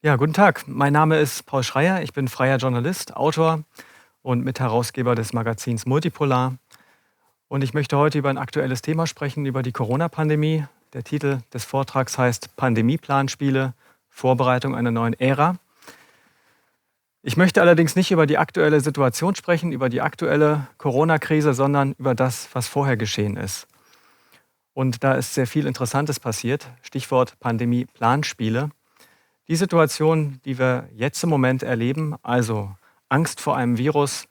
Ja, guten Tag. Mein Name ist Paul Schreier. Ich bin freier Journalist, Autor und Mitherausgeber des Magazins Multipolar. Und ich möchte heute über ein aktuelles Thema sprechen, über die Corona-Pandemie. Der Titel des Vortrags heißt Pandemieplanspiele, Vorbereitung einer neuen Ära. Ich möchte allerdings nicht über die aktuelle Situation sprechen, über die aktuelle Corona-Krise, sondern über das, was vorher geschehen ist. Und da ist sehr viel Interessantes passiert. Stichwort Pandemie-Planspiele. Die Situation, die wir jetzt im Moment erleben, also Angst vor einem Virus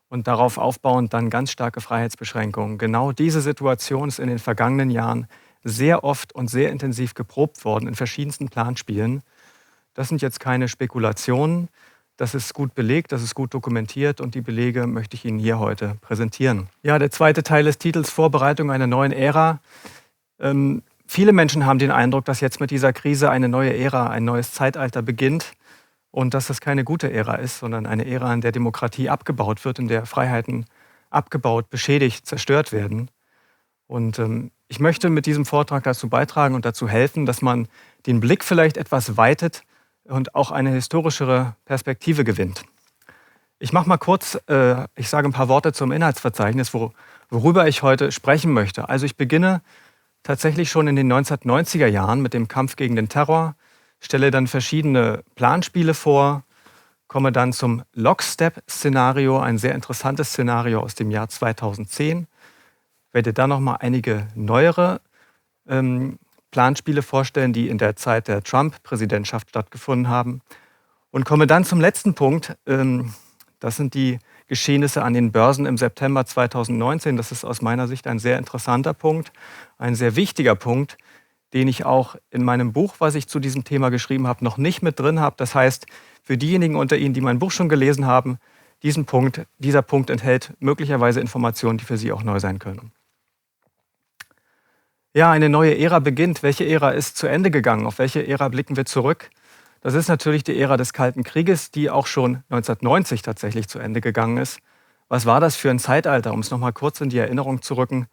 und darauf aufbauend dann ganz starke Freiheitsbeschränkungen, genau diese Situation ist in den vergangenen Jahren sehr oft und sehr intensiv geprobt worden in verschiedensten Planspielen. Das sind jetzt keine Spekulationen, das ist gut belegt, das ist gut dokumentiert und die Belege möchte ich Ihnen hier heute präsentieren. Ja, der zweite Teil des Titels Vorbereitung einer neuen Ära. Viele Menschen haben den Eindruck, dass jetzt mit dieser Krise eine neue Ära, ein neues Zeitalter beginnt und dass das keine gute Ära ist, sondern eine Ära, in der Demokratie abgebaut wird, in der Freiheiten abgebaut, beschädigt, zerstört werden. Und ich möchte mit diesem Vortrag dazu beitragen und dazu helfen, dass man den Blick vielleicht etwas weitet und auch eine historischere Perspektive gewinnt. Ich mache mal kurz, ich sage ein paar Worte zum Inhaltsverzeichnis, worüber ich heute sprechen möchte. Also ich beginne tatsächlich schon in den 1990er Jahren mit dem Kampf gegen den Terror, stelle dann verschiedene Planspiele vor, komme dann zum Lockstep-Szenario, ein sehr interessantes Szenario aus dem Jahr 2010, werde dann nochmal einige neuere Planspiele vorstellen, die in der Zeit der Trump-Präsidentschaft stattgefunden haben und komme dann zum letzten Punkt. Das sind die Geschehnisse an den Börsen im September 2019. Das ist aus meiner Sicht ein sehr interessanter Punkt, ein sehr wichtiger Punkt, den ich auch in meinem Buch, was ich zu diesem Thema geschrieben habe, noch nicht mit drin habe. Das heißt, für diejenigen unter Ihnen, die mein Buch schon gelesen haben, dieser Punkt enthält möglicherweise Informationen, die für Sie auch neu sein können. Ja, eine neue Ära beginnt. Welche Ära ist zu Ende gegangen? Auf welche Ära blicken wir zurück? Das ist natürlich die Ära des Kalten Krieges, die auch schon 1990 tatsächlich zu Ende gegangen ist. Was war das für ein Zeitalter, um es nochmal kurz in die Erinnerung zu rücken?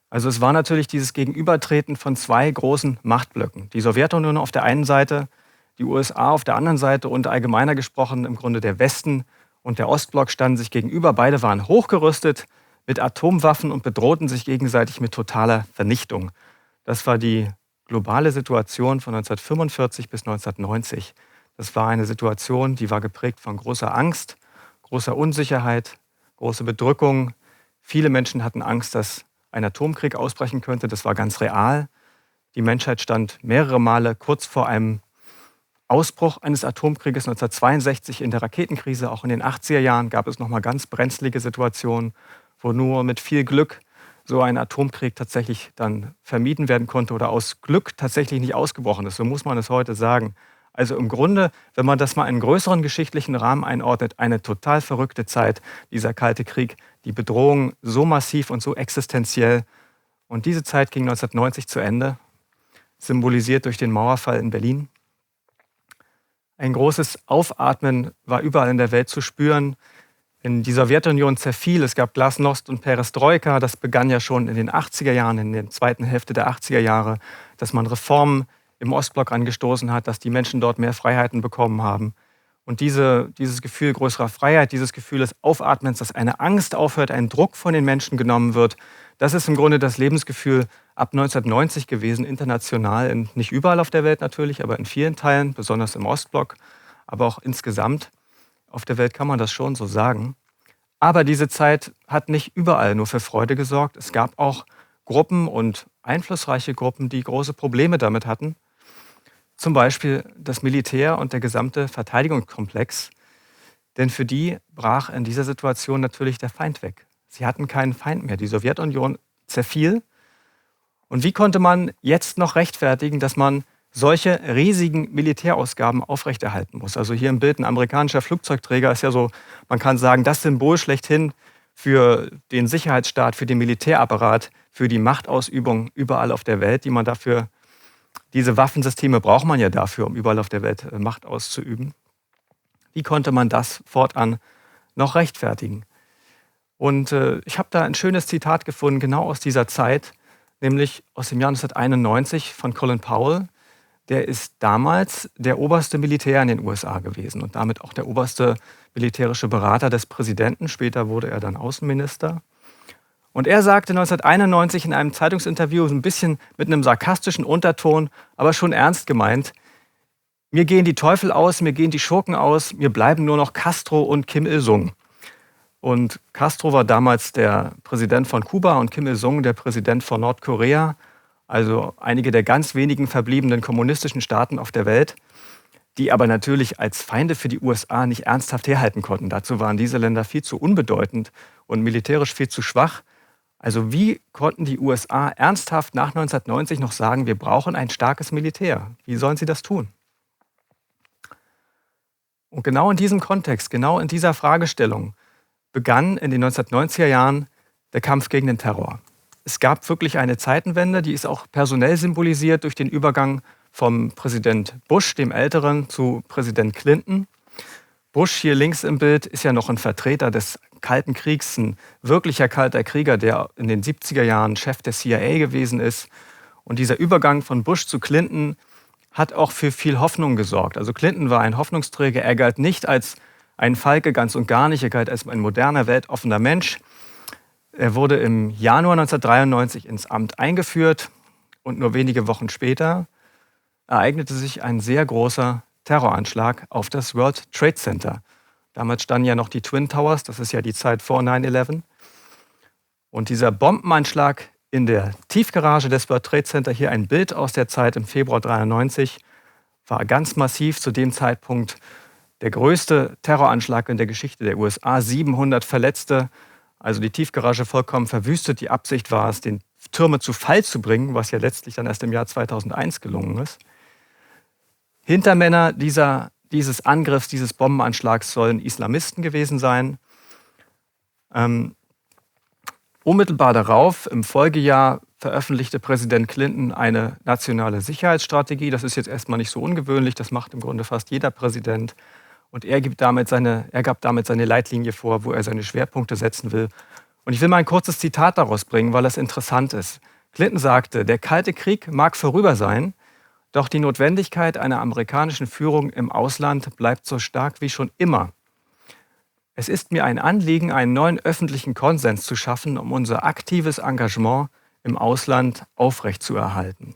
Also es war natürlich dieses Gegenübertreten von zwei großen Machtblöcken. Die Sowjetunion auf der einen Seite, die USA auf der anderen Seite und allgemeiner gesprochen im Grunde der Westen und der Ostblock standen sich gegenüber. Beide waren hochgerüstet mit Atomwaffen und bedrohten sich gegenseitig mit totaler Vernichtung. Das war die globale Situation von 1945 bis 1990. Das war eine Situation, die war geprägt von großer Angst, großer Unsicherheit, großer Bedrückung. Viele Menschen hatten Angst, dass ein Atomkrieg ausbrechen könnte. Das war ganz real. Die Menschheit stand mehrere Male kurz vor einem Ausbruch eines Atomkrieges 1962 in der Raketenkrise. Auch in den 80er Jahren gab es nochmal ganz brenzlige Situationen, wo nur mit viel Glück so ein Atomkrieg tatsächlich dann vermieden werden konnte oder aus Glück tatsächlich nicht ausgebrochen ist. So muss man es heute sagen. Also im Grunde, wenn man das mal in einen größeren geschichtlichen Rahmen einordnet, eine total verrückte Zeit, dieser Kalte Krieg, die Bedrohung so massiv und so existenziell. Und diese Zeit ging 1990 zu Ende, symbolisiert durch den Mauerfall in Berlin. Ein großes Aufatmen war überall in der Welt zu spüren. Die Sowjetunion zerfiel, es gab Glasnost und Perestroika. Das begann ja schon in den 80er Jahren, in der zweiten Hälfte der 80er Jahre, dass man Reformen im Ostblock angestoßen hat, dass die Menschen dort mehr Freiheiten bekommen haben. Und dieses Gefühl größerer Freiheit, dieses Gefühl des Aufatmens, dass eine Angst aufhört, ein Druck von den Menschen genommen wird, das ist im Grunde das Lebensgefühl ab 1990 gewesen, international, nicht überall auf der Welt natürlich, aber in vielen Teilen, besonders im Ostblock, aber auch insgesamt. Auf der Welt kann man das schon so sagen. Aber diese Zeit hat nicht überall nur für Freude gesorgt. Es gab auch Gruppen und einflussreiche Gruppen, die große Probleme damit hatten. Zum Beispiel das Militär und der gesamte Verteidigungskomplex. Denn für die brach in dieser Situation natürlich der Feind weg. Sie hatten keinen Feind mehr. Die Sowjetunion zerfiel. Und wie konnte man jetzt noch rechtfertigen, dass man solche riesigen Militärausgaben aufrechterhalten muss? Also hier im Bild ein amerikanischer Flugzeugträger ist ja so, man kann sagen, das Symbol schlechthin für den Sicherheitsstaat, für den Militärapparat, für die Machtausübung überall auf der Welt, diese Waffensysteme braucht man ja dafür, um überall auf der Welt Macht auszuüben. Wie konnte man das fortan noch rechtfertigen? Und ich habe da ein schönes Zitat gefunden, genau aus dieser Zeit, nämlich aus dem Jahr 1991 von Colin Powell, der ist damals der oberste Militär in den USA gewesen und damit auch der oberste militärische Berater des Präsidenten. Später wurde er dann Außenminister. Und er sagte 1991 in einem Zeitungsinterview, so ein bisschen mit einem sarkastischen Unterton, aber schon ernst gemeint: Mir gehen die Teufel aus, mir gehen die Schurken aus, mir bleiben nur noch Castro und Kim Il-sung. Und Castro war damals der Präsident von Kuba und Kim Il-sung der Präsident von Nordkorea, also einige der ganz wenigen verbliebenen kommunistischen Staaten auf der Welt, die aber natürlich als Feinde für die USA nicht ernsthaft herhalten konnten. Dazu waren diese Länder viel zu unbedeutend und militärisch viel zu schwach. Also wie konnten die USA ernsthaft nach 1990 noch sagen, wir brauchen ein starkes Militär? Wie sollen sie das tun? Und genau in diesem Kontext, genau in dieser Fragestellung begann in den 1990er Jahren der Kampf gegen den Terror. Es gab wirklich eine Zeitenwende, die ist auch personell symbolisiert durch den Übergang vom Präsident Bush, dem Älteren, zu Präsident Clinton. Bush hier links im Bild ist ja noch ein Vertreter des Kalten Kriegs, ein wirklicher kalter Krieger, der in den 70er Jahren Chef der CIA gewesen ist. Und dieser Übergang von Bush zu Clinton hat auch für viel Hoffnung gesorgt. Also Clinton war ein Hoffnungsträger. Er galt nicht als ein Falke, ganz und gar nicht. Er galt als ein moderner, weltoffener Mensch. Er wurde im Januar 1993 ins Amt eingeführt und nur wenige Wochen später ereignete sich ein sehr großer Terroranschlag auf das World Trade Center. Damals standen ja noch die Twin Towers, das ist ja die Zeit vor 9/11. Und dieser Bombenanschlag in der Tiefgarage des World Trade Center, hier ein Bild aus der Zeit im Februar 1993, war ganz massiv, zu dem Zeitpunkt der größte Terroranschlag in der Geschichte der USA. 700 Verletzte, also die Tiefgarage vollkommen verwüstet. Die Absicht war es, den Türme zu Fall zu bringen, was ja letztlich dann erst im Jahr 2001 gelungen ist. Hintermänner dieses Angriffs, dieses Bombenanschlags sollen Islamisten gewesen sein. Unmittelbar darauf, im Folgejahr, veröffentlichte Präsident Clinton eine nationale Sicherheitsstrategie. Das ist jetzt erstmal nicht so ungewöhnlich, das macht im Grunde fast jeder Präsident. Und er gab damit seine Leitlinie vor, wo er seine Schwerpunkte setzen will. Und ich will mal ein kurzes Zitat daraus bringen, weil das interessant ist. Clinton sagte: Der Kalte Krieg mag vorüber sein, doch die Notwendigkeit einer amerikanischen Führung im Ausland bleibt so stark wie schon immer. Es ist mir ein Anliegen, einen neuen öffentlichen Konsens zu schaffen, um unser aktives Engagement im Ausland aufrechtzuerhalten.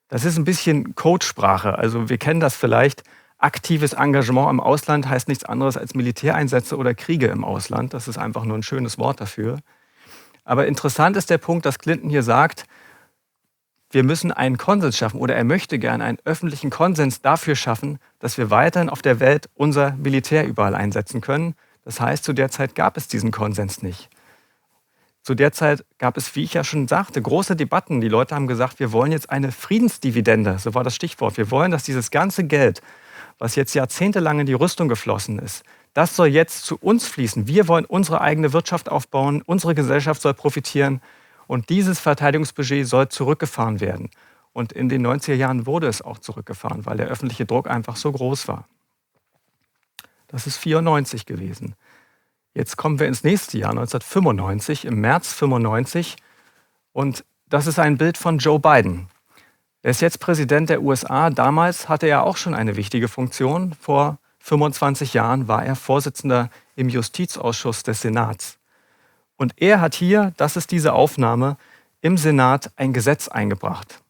Das ist ein bisschen Codesprache, also wir kennen das vielleicht. Aktives Engagement im Ausland heißt nichts anderes als Militäreinsätze oder Kriege im Ausland. Das ist einfach nur ein schönes Wort dafür. Aber interessant ist der Punkt, dass Clinton hier sagt, wir müssen einen Konsens schaffen, oder er möchte gerne einen öffentlichen Konsens dafür schaffen, dass wir weiterhin auf der Welt unser Militär überall einsetzen können. Das heißt, zu der Zeit gab es diesen Konsens nicht. Zu der Zeit gab es, wie ich ja schon sagte, große Debatten. Die Leute haben gesagt, wir wollen jetzt eine Friedensdividende, so war das Stichwort. Wir wollen, dass dieses ganze Geld, was jetzt jahrzehntelang in die Rüstung geflossen ist, das soll jetzt zu uns fließen. Wir wollen unsere eigene Wirtschaft aufbauen, unsere Gesellschaft soll profitieren und dieses Verteidigungsbudget soll zurückgefahren werden. Und in den 90er Jahren wurde es auch zurückgefahren, weil der öffentliche Druck einfach so groß war. Das ist 1994 gewesen. Jetzt kommen wir ins nächste Jahr, 1995, im März 1995. Und das ist ein Bild von Joe Biden. Er ist jetzt Präsident der USA. Damals hatte er auch schon eine wichtige Funktion. Vor 25 Jahren war er Vorsitzender im Justizausschuss des Senats. Und er hat hier, das ist diese Aufnahme, im Senat ein Gesetz eingebracht.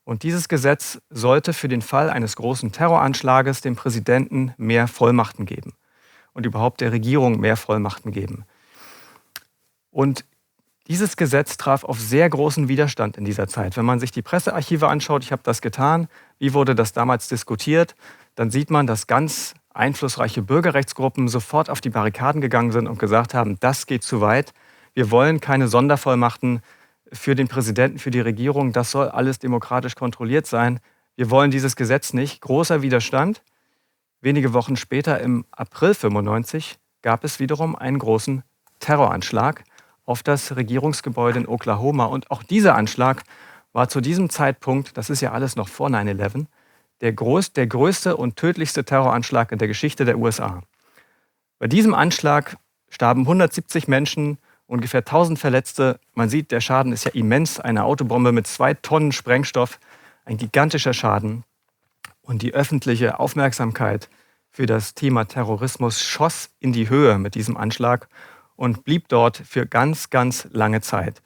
Und dieses Gesetz sollte für den Fall eines großen Terroranschlages dem Präsidenten mehr Vollmachten geben und überhaupt der Regierung mehr Vollmachten geben. Und dieses Gesetz traf auf sehr großen Widerstand in dieser Zeit. Wenn man sich die Pressearchive anschaut, ich habe das getan, wie wurde das damals diskutiert, dann sieht man, dass ganz einflussreiche Bürgerrechtsgruppen sofort auf die Barrikaden gegangen sind und gesagt haben, das geht zu weit, wir wollen keine Sondervollmachten für den Präsidenten, für die Regierung, das soll alles demokratisch kontrolliert sein. Wir wollen dieses Gesetz nicht. Großer Widerstand. Wenige Wochen später, im April 1995, gab es wiederum einen großen Terroranschlag auf das Regierungsgebäude in Oklahoma. Und auch dieser Anschlag war zu diesem Zeitpunkt, das ist ja alles noch vor 9/11, der größte und tödlichste Terroranschlag in der Geschichte der USA. Bei diesem Anschlag starben 170 Menschen, ungefähr 1000 Verletzte. Man sieht, der Schaden ist ja immens. Eine Autobombe mit 2 Tonnen Sprengstoff. ein gigantischer Schaden. Und die öffentliche Aufmerksamkeit für das Thema Terrorismus schoss in die Höhe mit diesem Anschlag und blieb dort für ganz, ganz lange Zeit.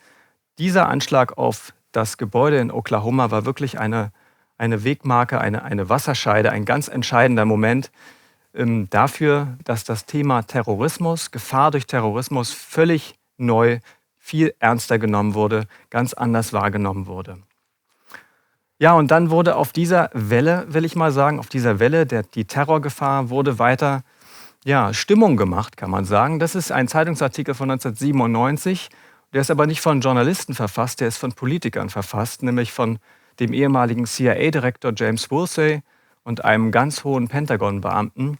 Dieser Anschlag auf das Gebäude in Oklahoma war wirklich eine Wegmarke, eine Wasserscheide, ein ganz entscheidender Moment dafür, dass das Thema Terrorismus, Gefahr durch Terrorismus völlig neu, viel ernster genommen wurde, ganz anders wahrgenommen wurde. Ja, und dann wurde auf dieser Welle, will ich mal sagen, auf dieser Welle, die Terrorgefahr wurde weiter Stimmung gemacht, kann man sagen. Das ist ein Zeitungsartikel von 1997, der ist aber nicht von Journalisten verfasst, der ist von Politikern verfasst, nämlich von dem ehemaligen CIA-Direktor James Woolsey und einem ganz hohen Pentagon-Beamten.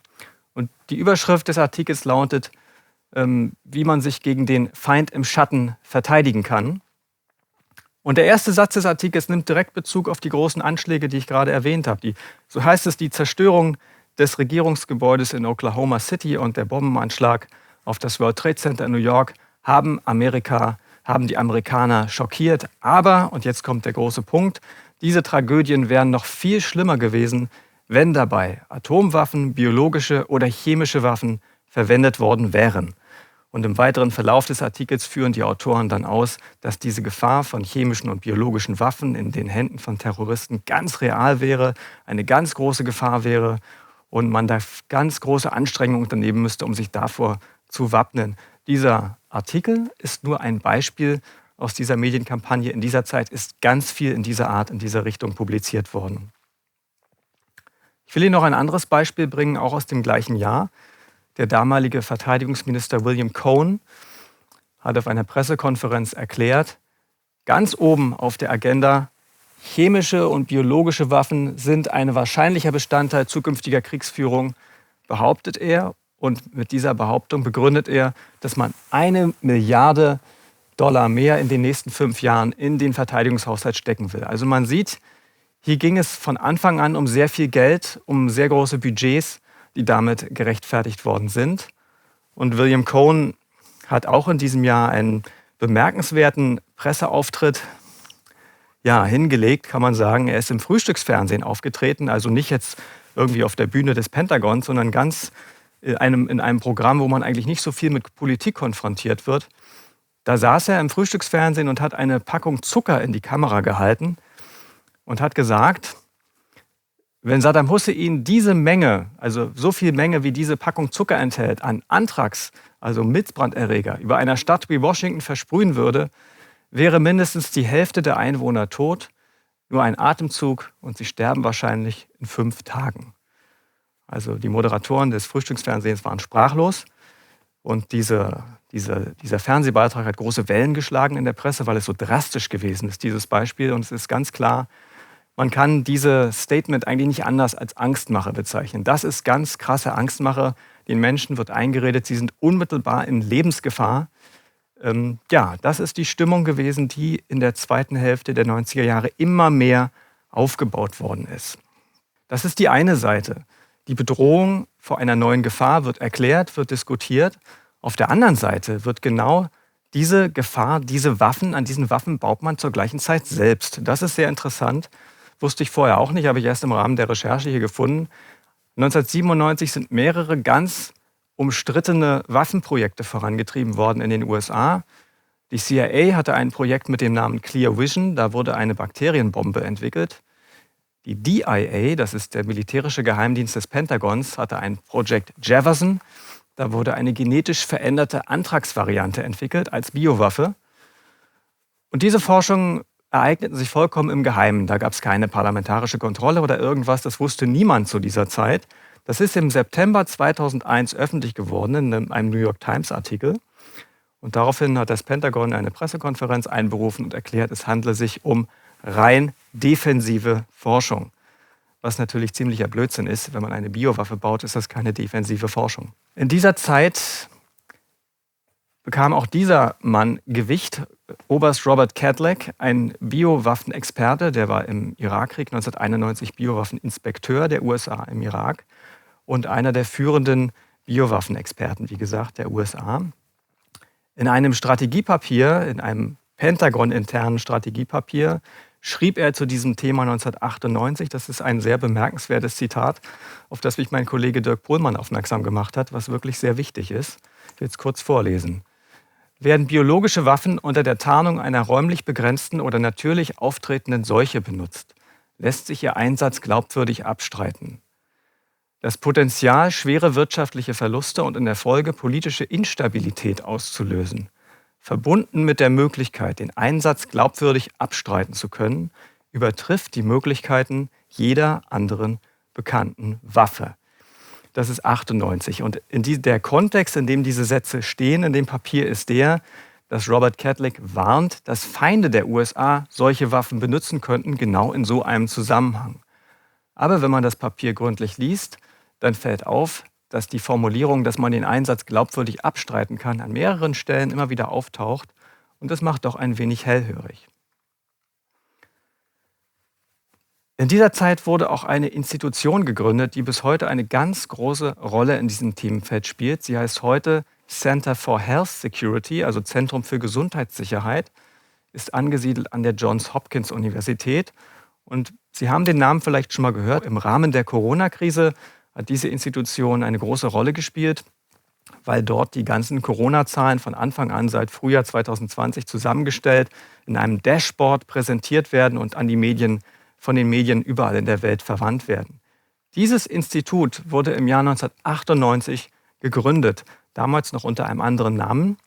Und die Überschrift des Artikels lautet, wie man sich gegen den Feind im Schatten verteidigen kann. Und der erste Satz des Artikels nimmt direkt Bezug auf die großen Anschläge, die ich gerade erwähnt habe. So heißt es, die Zerstörung des Regierungsgebäudes in Oklahoma City und der Bombenanschlag auf das World Trade Center in New York haben die Amerikaner schockiert. Aber, und jetzt kommt der große Punkt, diese Tragödien wären noch viel schlimmer gewesen, wenn dabei Atomwaffen, biologische oder chemische Waffen verwendet worden wären. Und im weiteren Verlauf des Artikels führen die Autoren dann aus, dass diese Gefahr von chemischen und biologischen Waffen in den Händen von Terroristen ganz real wäre, eine ganz große Gefahr wäre und man da ganz große Anstrengungen unternehmen müsste, um sich davor zu wappnen. Dieser Artikel ist nur ein Beispiel aus dieser Medienkampagne. In dieser Zeit ist ganz viel in dieser Art, in dieser Richtung publiziert worden. Ich will Ihnen noch ein anderes Beispiel bringen, auch aus dem gleichen Jahr. Der damalige Verteidigungsminister William Cohen hat auf einer Pressekonferenz erklärt, ganz oben auf der Agenda, chemische und biologische Waffen sind ein wahrscheinlicher Bestandteil zukünftiger Kriegsführung, behauptet er. Und mit dieser Behauptung begründet er, dass man $1 Milliarde mehr in den nächsten 5 Jahren in den Verteidigungshaushalt stecken will. Also man sieht, hier ging es von Anfang an um sehr viel Geld, um sehr große Budgets, die damit gerechtfertigt worden sind. Und William Cohen hat auch in diesem Jahr einen bemerkenswerten Presseauftritt hingelegt, kann man sagen. Er ist im Frühstücksfernsehen aufgetreten, also nicht jetzt irgendwie auf der Bühne des Pentagons, sondern ganz in einem Programm, wo man eigentlich nicht so viel mit Politik konfrontiert wird. Da saß er im Frühstücksfernsehen und hat eine Packung Zucker in die Kamera gehalten und hat gesagt, wenn Saddam Hussein diese Menge, also so viel Menge wie diese Packung Zucker enthält, an Anthrax, also Milzbranderreger, über einer Stadt wie Washington versprühen würde, wäre mindestens die Hälfte der Einwohner tot, nur ein Atemzug und sie sterben wahrscheinlich in 5 Tagen. Also die Moderatoren des Frühstücksfernsehens waren sprachlos und dieser Fernsehbeitrag hat große Wellen geschlagen in der Presse, weil es so drastisch gewesen ist, dieses Beispiel. Und es ist ganz klar, man kann dieses Statement eigentlich nicht anders als Angstmache bezeichnen. Das ist ganz krasse Angstmache. Den Menschen wird eingeredet, sie sind unmittelbar in Lebensgefahr. Das ist die Stimmung gewesen, die in der zweiten Hälfte der 90er Jahre immer mehr aufgebaut worden ist. Das ist die eine Seite. Die Bedrohung vor einer neuen Gefahr wird erklärt, wird diskutiert. Auf der anderen Seite wird genau diese Gefahr, an diesen Waffen baut man zur gleichen Zeit selbst. Das ist sehr interessant. Wusste ich vorher auch nicht, habe ich erst im Rahmen der Recherche hier gefunden. 1997 sind mehrere ganz umstrittene Waffenprojekte vorangetrieben worden in den USA. Die CIA hatte ein Projekt mit dem Namen Clear Vision, da wurde eine Bakterienbombe entwickelt. Die DIA, das ist der militärische Geheimdienst des Pentagons, hatte ein Projekt Jefferson. Da wurde eine genetisch veränderte Anthrax-Variante entwickelt als Biowaffe. Und diese Forschungen ereigneten sich vollkommen im Geheimen. Da gab es keine parlamentarische Kontrolle oder irgendwas. Das wusste niemand zu dieser Zeit. Das ist im September 2001 öffentlich geworden in einem New York Times-Artikel. Und daraufhin hat das Pentagon eine Pressekonferenz einberufen und erklärt, es handle sich um rein defensive Forschung. Was natürlich ziemlicher Blödsinn ist. Wenn man eine Biowaffe baut, ist das keine defensive Forschung. In dieser Zeit bekam auch dieser Mann Gewicht. Oberst Robert Cadleck, ein Biowaffenexperte, der war im Irakkrieg 1991 Biowaffeninspekteur der USA im Irak und einer der führenden Biowaffenexperten, wie gesagt, der USA. In einem Strategiepapier, in einem Pentagon-internen Strategiepapier schrieb er zu diesem Thema 1998. Das ist ein sehr bemerkenswertes Zitat, auf das mich mein Kollege Dirk Pohlmann aufmerksam gemacht hat, was wirklich sehr wichtig ist. Ich will es kurz vorlesen. Werden biologische Waffen unter der Tarnung einer räumlich begrenzten oder natürlich auftretenden Seuche benutzt, lässt sich ihr Einsatz glaubwürdig abstreiten. Das Potenzial, schwere wirtschaftliche Verluste und in der Folge politische Instabilität auszulösen, verbunden mit der Möglichkeit, den Einsatz glaubwürdig abstreiten zu können, übertrifft die Möglichkeiten jeder anderen bekannten Waffe. Das ist 98. Und der Kontext, in dem diese Sätze stehen, in dem Papier, ist der, dass Robert Kadlec warnt, dass Feinde der USA solche Waffen benutzen könnten, genau in so einem Zusammenhang. Aber wenn man das Papier gründlich liest, dann fällt auf, dass die Formulierung, dass man den Einsatz glaubwürdig abstreiten kann, an mehreren Stellen immer wieder auftaucht. Und das macht doch ein wenig hellhörig. In dieser Zeit wurde auch eine Institution gegründet, die bis heute eine ganz große Rolle in diesem Themenfeld spielt. Sie heißt heute Center for Health Security, also Zentrum für Gesundheitssicherheit, ist angesiedelt an der Johns Hopkins Universität. Und Sie haben den Namen vielleicht schon mal gehört. Im Rahmen der Corona-Krise hat diese Institution eine große Rolle gespielt, weil dort die ganzen Corona-Zahlen von Anfang an seit Frühjahr 2020 zusammengestellt in einem Dashboard präsentiert werden und an die Medien, von den Medien überall in der Welt verwandt werden. Dieses Institut wurde im Jahr 1998 gegründet, damals noch unter einem anderen Namen,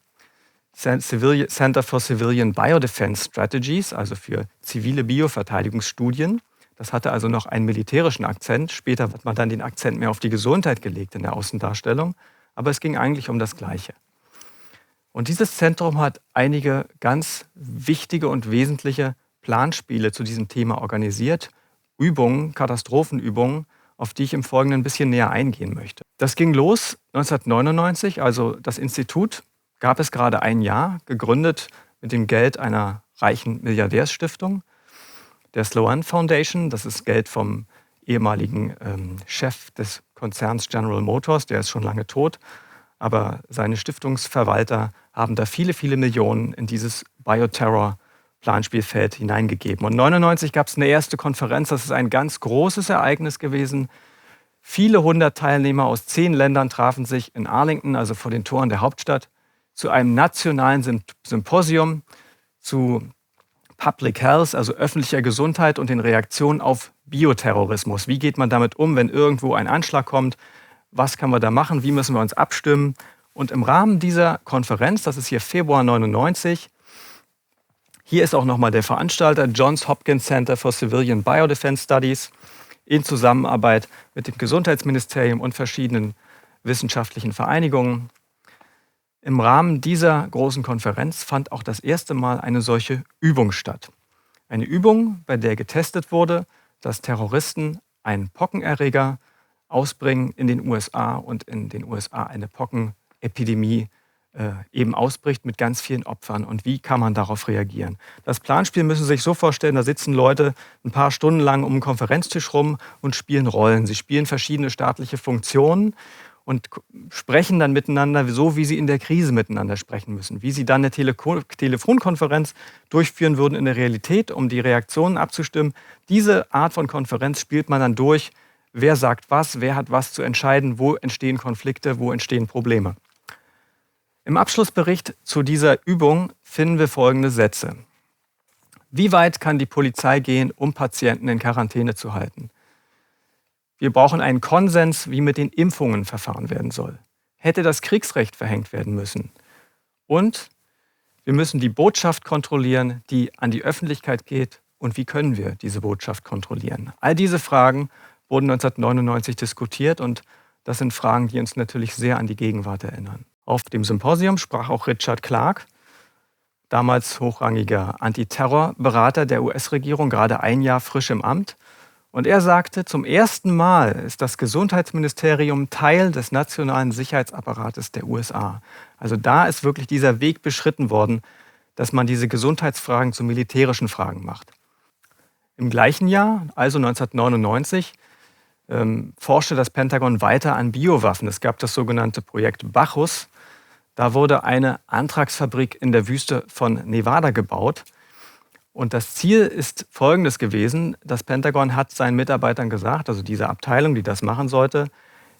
Center for Civilian Biodefense Strategies, also für zivile Bioverteidigungsstudien. Das hatte also noch einen militärischen Akzent. Später hat man dann den Akzent mehr auf die Gesundheit gelegt in der Außendarstellung. Aber es ging eigentlich um das Gleiche. Und dieses Zentrum hat einige ganz wichtige und wesentliche Planspiele zu diesem Thema organisiert. Übungen, Katastrophenübungen, auf die ich im Folgenden ein bisschen näher eingehen möchte. Das ging los 1999, also das Institut gab es gerade ein Jahr, gegründet mit dem Geld einer reichen Milliardärsstiftung, der Sloan Foundation. Das ist Geld vom ehemaligen Chef des Konzerns General Motors, der ist schon lange tot. Aber seine Stiftungsverwalter haben da viele, viele Millionen in dieses Bioterror-Planspielfeld hineingegeben. Und 1999 gab es eine erste Konferenz, das ist ein ganz großes Ereignis gewesen. Viele hundert Teilnehmer aus 10 Ländern trafen sich in Arlington, also vor den Toren der Hauptstadt, zu einem nationalen Symposium zu Public Health, also öffentlicher Gesundheit und den Reaktionen auf Bioterrorismus. Wie geht man damit um, wenn irgendwo ein Anschlag kommt? Was kann man da machen? Wie müssen wir uns abstimmen? Und im Rahmen dieser Konferenz, das ist hier Februar 99, hier ist auch nochmal der Veranstalter Johns Hopkins Center for Civilian Biodefense Studies in Zusammenarbeit mit dem Gesundheitsministerium und verschiedenen wissenschaftlichen Vereinigungen. Im Rahmen dieser großen Konferenz fand auch das erste Mal eine solche Übung statt. Eine Übung, bei der getestet wurde, dass Terroristen einen Pockenerreger ausbringen in den USA und in den USA eine Pockenepidemie eben ausbricht mit ganz vielen Opfern. Und wie kann man darauf reagieren? Das Planspiel müssen Sie sich so vorstellen, da sitzen Leute ein paar Stunden lang um den Konferenztisch rum und spielen Rollen. Sie spielen verschiedene staatliche Funktionen und sprechen dann miteinander, so wie sie in der Krise miteinander sprechen müssen. Wie sie dann eine Telefonkonferenz durchführen würden in der Realität, um die Reaktionen abzustimmen. Diese Art von Konferenz spielt man dann durch. Wer sagt was, wer hat was zu entscheiden, wo entstehen Konflikte, wo entstehen Probleme. Im Abschlussbericht zu dieser Übung finden wir folgende Sätze. Wie weit kann die Polizei gehen, um Patienten in Quarantäne zu halten? Wir brauchen einen Konsens, wie mit den Impfungen verfahren werden soll. Hätte das Kriegsrecht verhängt werden müssen? Und wir müssen die Botschaft kontrollieren, die an die Öffentlichkeit geht. Und wie können wir diese Botschaft kontrollieren? All diese Fragen wurden 1999 diskutiert und das sind Fragen, die uns natürlich sehr an die Gegenwart erinnern. Auf dem Symposium sprach auch Richard Clarke, damals hochrangiger Antiterrorberater der US-Regierung, gerade ein Jahr frisch im Amt. Und er sagte, zum ersten Mal ist das Gesundheitsministerium Teil des nationalen Sicherheitsapparates der USA. Also da ist wirklich dieser Weg beschritten worden, dass man diese Gesundheitsfragen zu militärischen Fragen macht. Im gleichen Jahr, also 1999, forschte das Pentagon weiter an Biowaffen. Es gab das sogenannte Projekt Bacchus. Da wurde eine Anthraxfabrik in der Wüste von Nevada gebaut. Und das Ziel ist folgendes gewesen: Das Pentagon hat seinen Mitarbeitern gesagt, also diese Abteilung, die das machen sollte,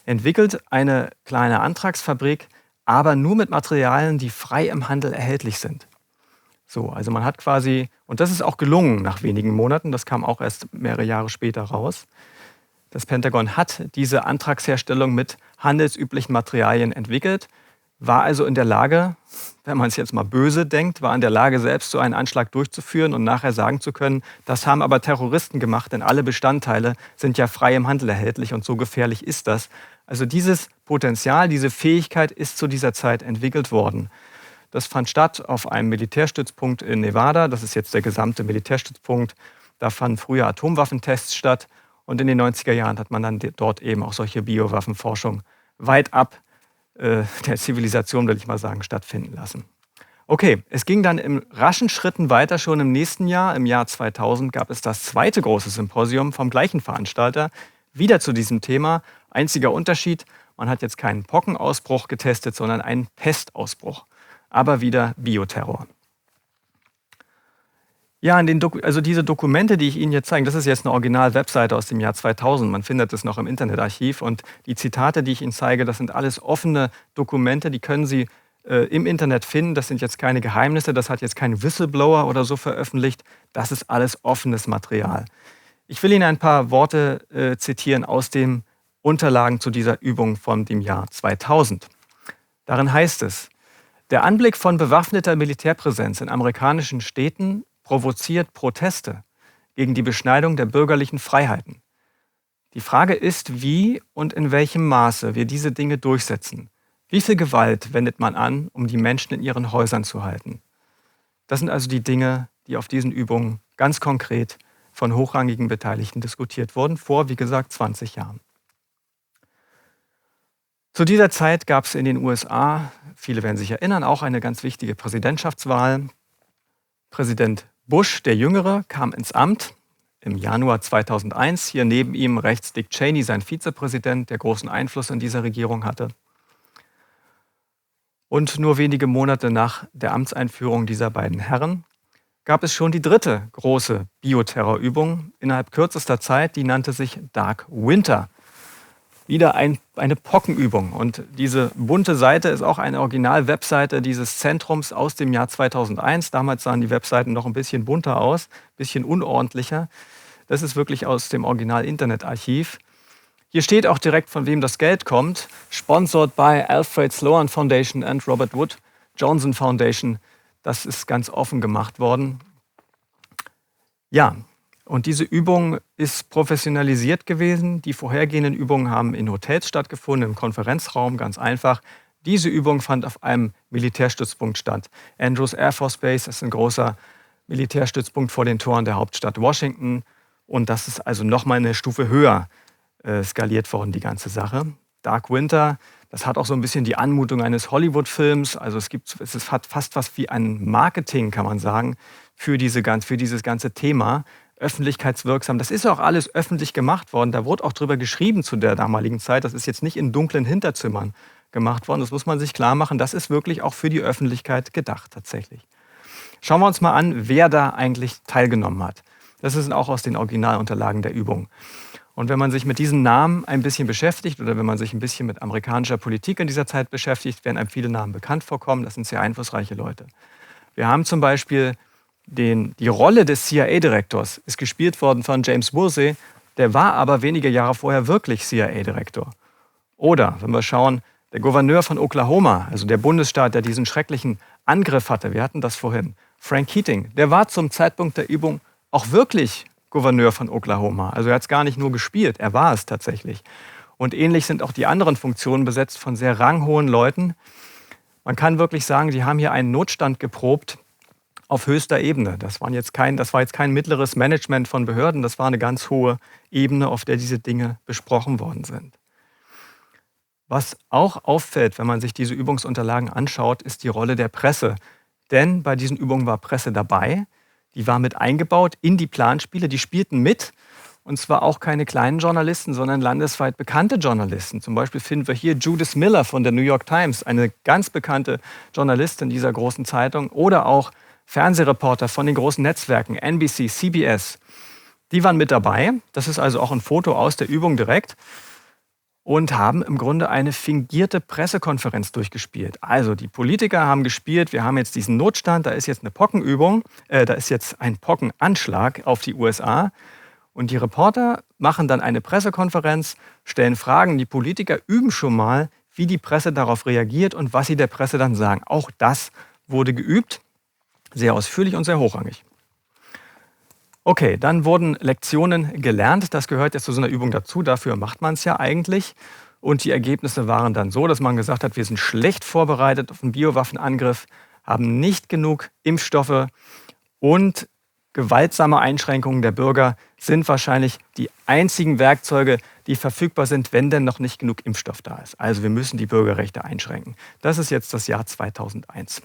entwickelt eine kleine Antragsfabrik, aber nur mit Materialien, die frei im Handel erhältlich sind. So, also man hat quasi, und das ist auch gelungen nach wenigen Monaten, das kam auch erst mehrere Jahre später raus. Das Pentagon hat diese Antragsherstellung mit handelsüblichen Materialien entwickelt, war also in der Lage, wenn man es jetzt mal böse denkt, war in der Lage, selbst so einen Anschlag durchzuführen und nachher sagen zu können, das haben aber Terroristen gemacht, denn alle Bestandteile sind ja frei im Handel erhältlich und so gefährlich ist das. Also dieses Potenzial, diese Fähigkeit ist zu dieser Zeit entwickelt worden. Das fand statt auf einem Militärstützpunkt in Nevada. Das ist jetzt der gesamte Militärstützpunkt. Da fanden früher Atomwaffentests statt. Und in den 90er Jahren hat man dann dort eben auch solche Biowaffenforschung weit ab der Zivilisation, will ich mal sagen, stattfinden lassen. Okay, es ging dann in raschen Schritten weiter. Schon im nächsten Jahr, im Jahr 2000, gab es das zweite große Symposium vom gleichen Veranstalter, wieder zu diesem Thema. Einziger Unterschied, man hat jetzt keinen Pockenausbruch getestet, sondern einen Pestausbruch. Aber wieder Bioterror. Ja, also diese Dokumente, die ich Ihnen jetzt zeige, das ist jetzt eine Original-Webseite aus dem Jahr 2000. Man findet es noch im Internetarchiv. Und die Zitate, die ich Ihnen zeige, das sind alles offene Dokumente, die können Sie im Internet finden. Das sind jetzt keine Geheimnisse, das hat jetzt kein Whistleblower oder so veröffentlicht. Das ist alles offenes Material. Ich will Ihnen ein paar Worte zitieren aus den Unterlagen zu dieser Übung von dem Jahr 2000. Darin heißt es: Der Anblick von bewaffneter Militärpräsenz in amerikanischen Städten provoziert Proteste gegen die Beschneidung der bürgerlichen Freiheiten. Die Frage ist, wie und in welchem Maße wir diese Dinge durchsetzen. Wie viel Gewalt wendet man an, um die Menschen in ihren Häusern zu halten? Das sind also die Dinge, die auf diesen Übungen ganz konkret von hochrangigen Beteiligten diskutiert wurden, vor, wie gesagt, 20 Jahren. Zu dieser Zeit gab es in den USA, viele werden sich erinnern, auch eine ganz wichtige Präsidentschaftswahl. Präsident Bush, der Jüngere, kam ins Amt im Januar 2001. Hier neben ihm rechts Dick Cheney, sein Vizepräsident, der großen Einfluss in dieser Regierung hatte. Und nur wenige Monate nach der Amtseinführung dieser beiden Herren gab es schon die dritte große Bioterrorübung innerhalb kürzester Zeit. Die nannte sich Dark Winter. Wieder eine Pockenübung. Und diese bunte Seite ist auch eine Original-Webseite dieses Zentrums aus dem Jahr 2001. Damals sahen die Webseiten noch ein bisschen bunter aus, ein bisschen unordentlicher. Das ist wirklich aus dem Original-Internetarchiv. Hier steht auch direkt, von wem das Geld kommt. Sponsored by Alfred Sloan Foundation and Robert Wood Johnson Foundation. Das ist ganz offen gemacht worden. Ja. Und diese Übung ist professionalisiert gewesen. Die vorhergehenden Übungen haben in Hotels stattgefunden, im Konferenzraum, ganz einfach. Diese Übung fand auf einem Militärstützpunkt statt. Andrews Air Force Base ist ein großer Militärstützpunkt vor den Toren der Hauptstadt Washington. Und das ist also nochmal eine Stufe höher skaliert worden, die ganze Sache. Dark Winter, das hat auch so ein bisschen die Anmutung eines Hollywood-Films. Also es hat fast was wie ein Marketing, kann man sagen, für dieses ganze Thema. Öffentlichkeitswirksam. Das ist auch alles öffentlich gemacht worden. Da wurde auch drüber geschrieben zu der damaligen Zeit. Das ist jetzt nicht in dunklen Hinterzimmern gemacht worden. Das muss man sich klar machen. Das ist wirklich auch für die Öffentlichkeit gedacht tatsächlich. Schauen wir uns mal an, wer da eigentlich teilgenommen hat. Das ist auch aus den Originalunterlagen der Übung. Und wenn man sich mit diesen Namen ein bisschen beschäftigt oder wenn man sich ein bisschen mit amerikanischer Politik in dieser Zeit beschäftigt, werden einem viele Namen bekannt vorkommen. Das sind sehr einflussreiche Leute. Wir haben zum Beispiel die Rolle des CIA-Direktors ist gespielt worden von James Woolsey, der war aber wenige Jahre vorher wirklich CIA-Direktor. Oder, wenn wir schauen, der Gouverneur von Oklahoma, also der Bundesstaat, der diesen schrecklichen Angriff hatte, wir hatten das vorhin, Frank Keating, der war zum Zeitpunkt der Übung auch wirklich Gouverneur von Oklahoma. Also er hat es gar nicht nur gespielt, er war es tatsächlich. Und ähnlich sind auch die anderen Funktionen besetzt von sehr ranghohen Leuten. Man kann wirklich sagen, die haben hier einen Notstand geprobt, auf höchster Ebene. Das war jetzt kein mittleres Management von Behörden, das war eine ganz hohe Ebene, auf der diese Dinge besprochen worden sind. Was auch auffällt, wenn man sich diese Übungsunterlagen anschaut, ist die Rolle der Presse. Denn bei diesen Übungen war Presse dabei, die war mit eingebaut in die Planspiele, die spielten mit. Und zwar auch keine kleinen Journalisten, sondern landesweit bekannte Journalisten. Zum Beispiel finden wir hier Judith Miller von der New York Times, eine ganz bekannte Journalistin dieser großen Zeitung. Oder auch Fernsehreporter von den großen Netzwerken, NBC, CBS, die waren mit dabei. Das ist also auch ein Foto aus der Übung direkt. Und haben im Grunde eine fingierte Pressekonferenz durchgespielt. Also die Politiker haben gespielt, wir haben jetzt diesen Notstand, da ist jetzt eine Pockenübung, da ist jetzt ein Pockenanschlag auf die USA. Und die Reporter machen dann eine Pressekonferenz, stellen Fragen. Die Politiker üben schon mal, wie die Presse darauf reagiert und was sie der Presse dann sagen. Auch das wurde geübt, sehr ausführlich und sehr hochrangig. Okay, dann wurden Lektionen gelernt. Das gehört jetzt zu so einer Übung dazu. Dafür macht man es ja eigentlich. Und die Ergebnisse waren dann so, dass man gesagt hat, wir sind schlecht vorbereitet auf einen Biowaffenangriff, haben nicht genug Impfstoffe und gewaltsame Einschränkungen der Bürger sind wahrscheinlich die einzigen Werkzeuge, die verfügbar sind, wenn denn noch nicht genug Impfstoff da ist. Also wir müssen die Bürgerrechte einschränken. Das ist jetzt das Jahr 2001.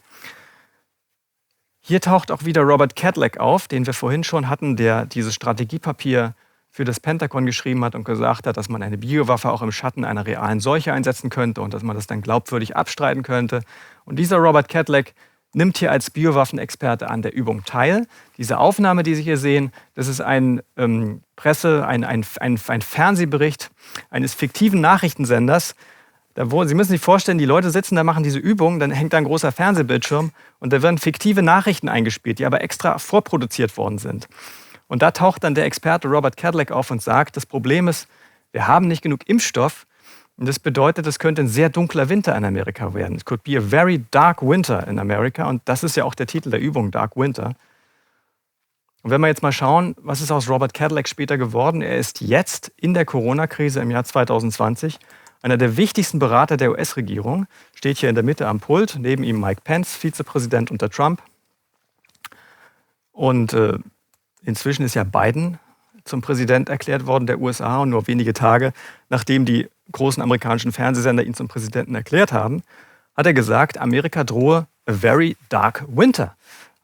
Hier taucht auch wieder Robert Cadillac auf, den wir vorhin schon hatten, der dieses Strategiepapier für das Pentagon geschrieben hat und gesagt hat, dass man eine Biowaffe auch im Schatten einer realen Seuche einsetzen könnte und dass man das dann glaubwürdig abstreiten könnte. Und dieser Robert Cadillac nimmt hier als Biowaffenexperte an der Übung teil. Diese Aufnahme, die Sie hier sehen, das ist ein Fernsehbericht eines fiktiven Nachrichtensenders. Sie müssen sich vorstellen, die Leute sitzen da, machen diese Übung, dann hängt da ein großer Fernsehbildschirm und da werden fiktive Nachrichten eingespielt, die aber extra vorproduziert worden sind. Und da taucht dann der Experte Robert Cadillac auf und sagt, das Problem ist, wir haben nicht genug Impfstoff und das bedeutet, es könnte ein sehr dunkler Winter in Amerika werden. It could be a very dark winter in America und das ist ja auch der Titel der Übung, Dark Winter. Und wenn wir jetzt mal schauen, was ist aus Robert Cadillac später geworden? Er ist jetzt in der Corona-Krise im Jahr 2020 einer der wichtigsten Berater der US-Regierung, steht hier in der Mitte am Pult, neben ihm Mike Pence, Vizepräsident unter Trump. Und inzwischen ist ja Biden zum Präsident erklärt worden der USA und nur wenige Tage, nachdem die großen amerikanischen Fernsehsender ihn zum Präsidenten erklärt haben, hat er gesagt, Amerika drohe a very dark winter.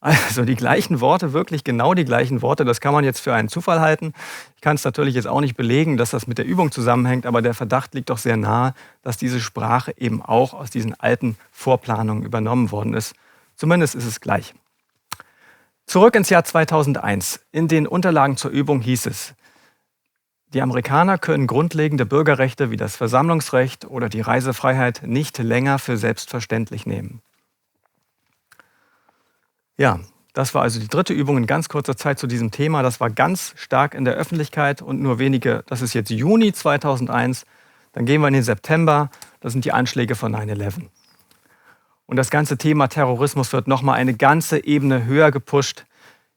Also die gleichen Worte, wirklich genau die gleichen Worte, das kann man jetzt für einen Zufall halten. Ich kann es natürlich jetzt auch nicht belegen, dass das mit der Übung zusammenhängt, aber der Verdacht liegt doch sehr nahe, dass diese Sprache eben auch aus diesen alten Vorplanungen übernommen worden ist. Zumindest ist es gleich. Zurück ins Jahr 2001. In den Unterlagen zur Übung hieß es, die Amerikaner können grundlegende Bürgerrechte wie das Versammlungsrecht oder die Reisefreiheit nicht länger für selbstverständlich nehmen. Ja, das war also die dritte Übung in ganz kurzer Zeit zu diesem Thema. Das war ganz stark in der Öffentlichkeit und nur wenige, das ist jetzt Juni 2001, dann gehen wir in den September, das sind die Anschläge von 9/11. Und das ganze Thema Terrorismus wird nochmal eine ganze Ebene höher gepusht.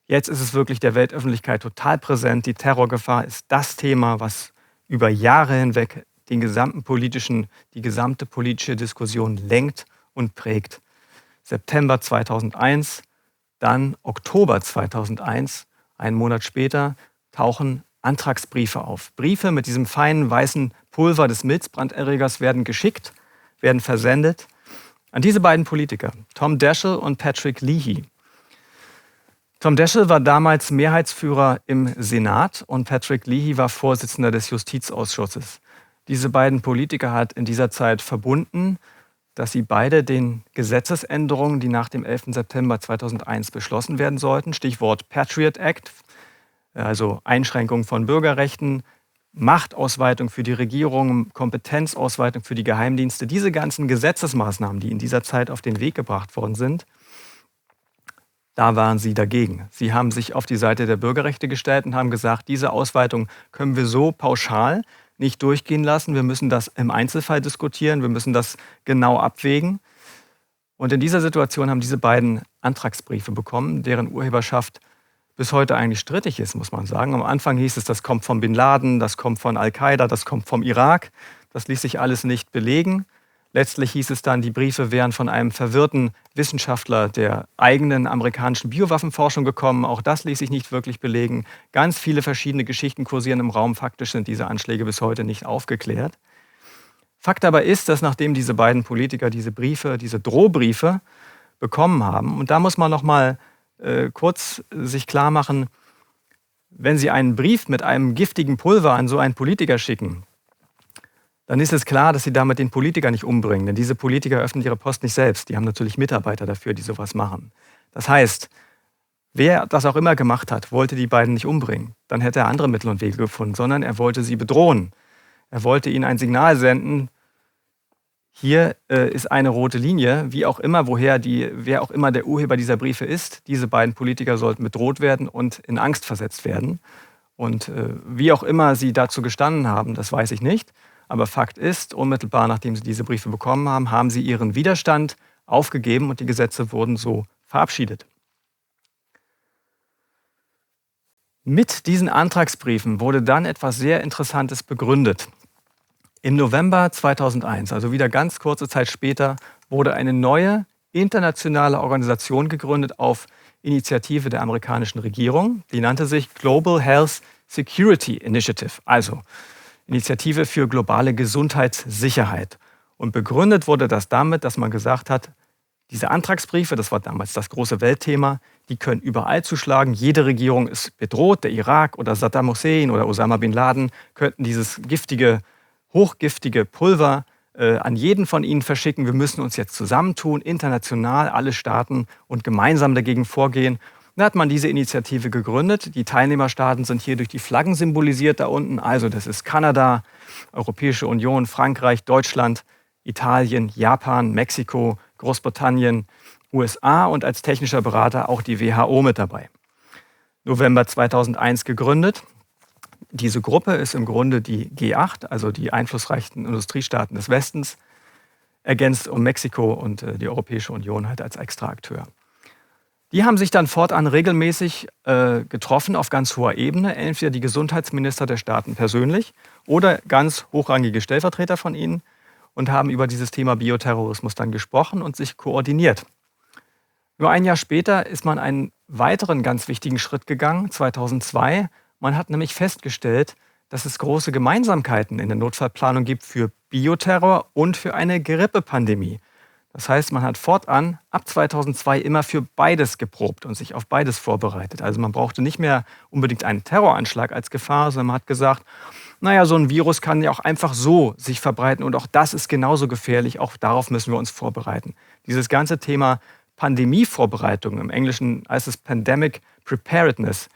Jetzt ist es wirklich der Weltöffentlichkeit total präsent. Die Terrorgefahr ist das Thema, was über Jahre hinweg die gesamte politische Diskussion lenkt und prägt. September 2001, dann Oktober 2001, einen Monat später, tauchen Antragsbriefe auf. Briefe mit diesem feinen weißen Pulver des Milzbranderregers werden geschickt, werden versendet an diese beiden Politiker, Tom Daschle und Patrick Leahy. Tom Daschle war damals Mehrheitsführer im Senat und Patrick Leahy war Vorsitzender des Justizausschusses. Diese beiden Politiker hat in dieser Zeit verbunden, dass sie beide den Gesetzesänderungen, die nach dem 11. September 2001 beschlossen werden sollten, Stichwort Patriot Act, also Einschränkung von Bürgerrechten, Machtausweitung für die Regierung, Kompetenzausweitung für die Geheimdienste, diese ganzen Gesetzesmaßnahmen, die in dieser Zeit auf den Weg gebracht worden sind, da waren sie dagegen. Sie haben sich auf die Seite der Bürgerrechte gestellt und haben gesagt, diese Ausweitung können wir so pauschal nicht durchgehen lassen. Wir müssen das im Einzelfall diskutieren, wir müssen das genau abwägen. Und in dieser Situation haben diese beiden Antragsbriefe bekommen, deren Urheberschaft bis heute eigentlich strittig ist, muss man sagen. Am Anfang hieß es, das kommt von Bin Laden, das kommt von Al-Qaida, das kommt vom Irak. Das ließ sich alles nicht belegen. Letztlich hieß es dann, die Briefe wären von einem verwirrten Wissenschaftler der eigenen amerikanischen Biowaffenforschung gekommen. Auch das ließ sich nicht wirklich belegen. Ganz viele verschiedene Geschichten kursieren im Raum. Faktisch sind diese Anschläge bis heute nicht aufgeklärt. Fakt aber ist, dass nachdem diese beiden Politiker diese Briefe, diese Drohbriefe bekommen haben, und da muss man noch mal kurz sich klar machen, wenn Sie einen Brief mit einem giftigen Pulver an so einen Politiker schicken, dann ist es klar, dass Sie damit den Politiker nicht umbringen. Denn diese Politiker öffnen ihre Post nicht selbst. Die haben natürlich Mitarbeiter dafür, die sowas machen. Das heißt, Wer das auch immer gemacht hat, wollte die beiden nicht umbringen. Dann hätte er andere Mittel und Wege gefunden, sondern er wollte sie bedrohen. Er wollte ihnen ein Signal senden, hier ist eine rote Linie, wie auch immer, wer auch immer der Urheber dieser Briefe ist. Diese beiden Politiker sollten bedroht werden und in Angst versetzt werden. Und wie auch immer sie dazu gestanden haben, das weiß ich nicht. Aber Fakt ist, unmittelbar nachdem sie diese Briefe bekommen haben, haben sie ihren Widerstand aufgegeben und die Gesetze wurden so verabschiedet. Mit diesen Antragsbriefen wurde dann etwas sehr Interessantes begründet. Im November 2001, also wieder ganz kurze Zeit später, wurde eine neue internationale Organisation gegründet auf Initiative der amerikanischen Regierung. Die nannte sich Global Health Security Initiative, also Initiative für globale Gesundheitssicherheit. Und begründet wurde das damit, dass man gesagt hat, diese Antragsbriefe, das war damals das große Weltthema, die können überall zuschlagen. Jede Regierung ist bedroht. Der Irak oder Saddam Hussein oder Osama bin Laden könnten dieses hochgiftige Pulver an jeden von ihnen verschicken. Wir müssen uns jetzt zusammentun, international, alle Staaten und gemeinsam dagegen vorgehen. Da hat man diese Initiative gegründet. Die Teilnehmerstaaten sind hier durch die Flaggen symbolisiert da unten. Also das ist Kanada, Europäische Union, Frankreich, Deutschland, Italien, Japan, Mexiko, Großbritannien, USA und als technischer Berater auch die WHO mit dabei. November 2001 gegründet. Diese Gruppe ist im Grunde die G8, also die einflussreichsten Industriestaaten des Westens, ergänzt um Mexiko und die Europäische Union halt als Extraakteur. Die haben sich dann fortan regelmäßig getroffen auf ganz hoher Ebene, entweder die Gesundheitsminister der Staaten persönlich oder ganz hochrangige Stellvertreter von ihnen und haben über dieses Thema Bioterrorismus dann gesprochen und sich koordiniert. Nur ein Jahr später ist man einen weiteren ganz wichtigen Schritt gegangen, 2002. Man hat nämlich festgestellt, dass es große Gemeinsamkeiten in der Notfallplanung gibt für Bioterror und für eine Grippepandemie. Das heißt, man hat fortan ab 2002 immer für beides geprobt und sich auf beides vorbereitet. Also man brauchte nicht mehr unbedingt einen Terroranschlag als Gefahr, sondern man hat gesagt, naja, so ein Virus kann ja auch einfach so sich verbreiten und auch das ist genauso gefährlich, auch darauf müssen wir uns vorbereiten. Dieses ganze Thema Pandemievorbereitung, im Englischen heißt es Pandemic Preparedness,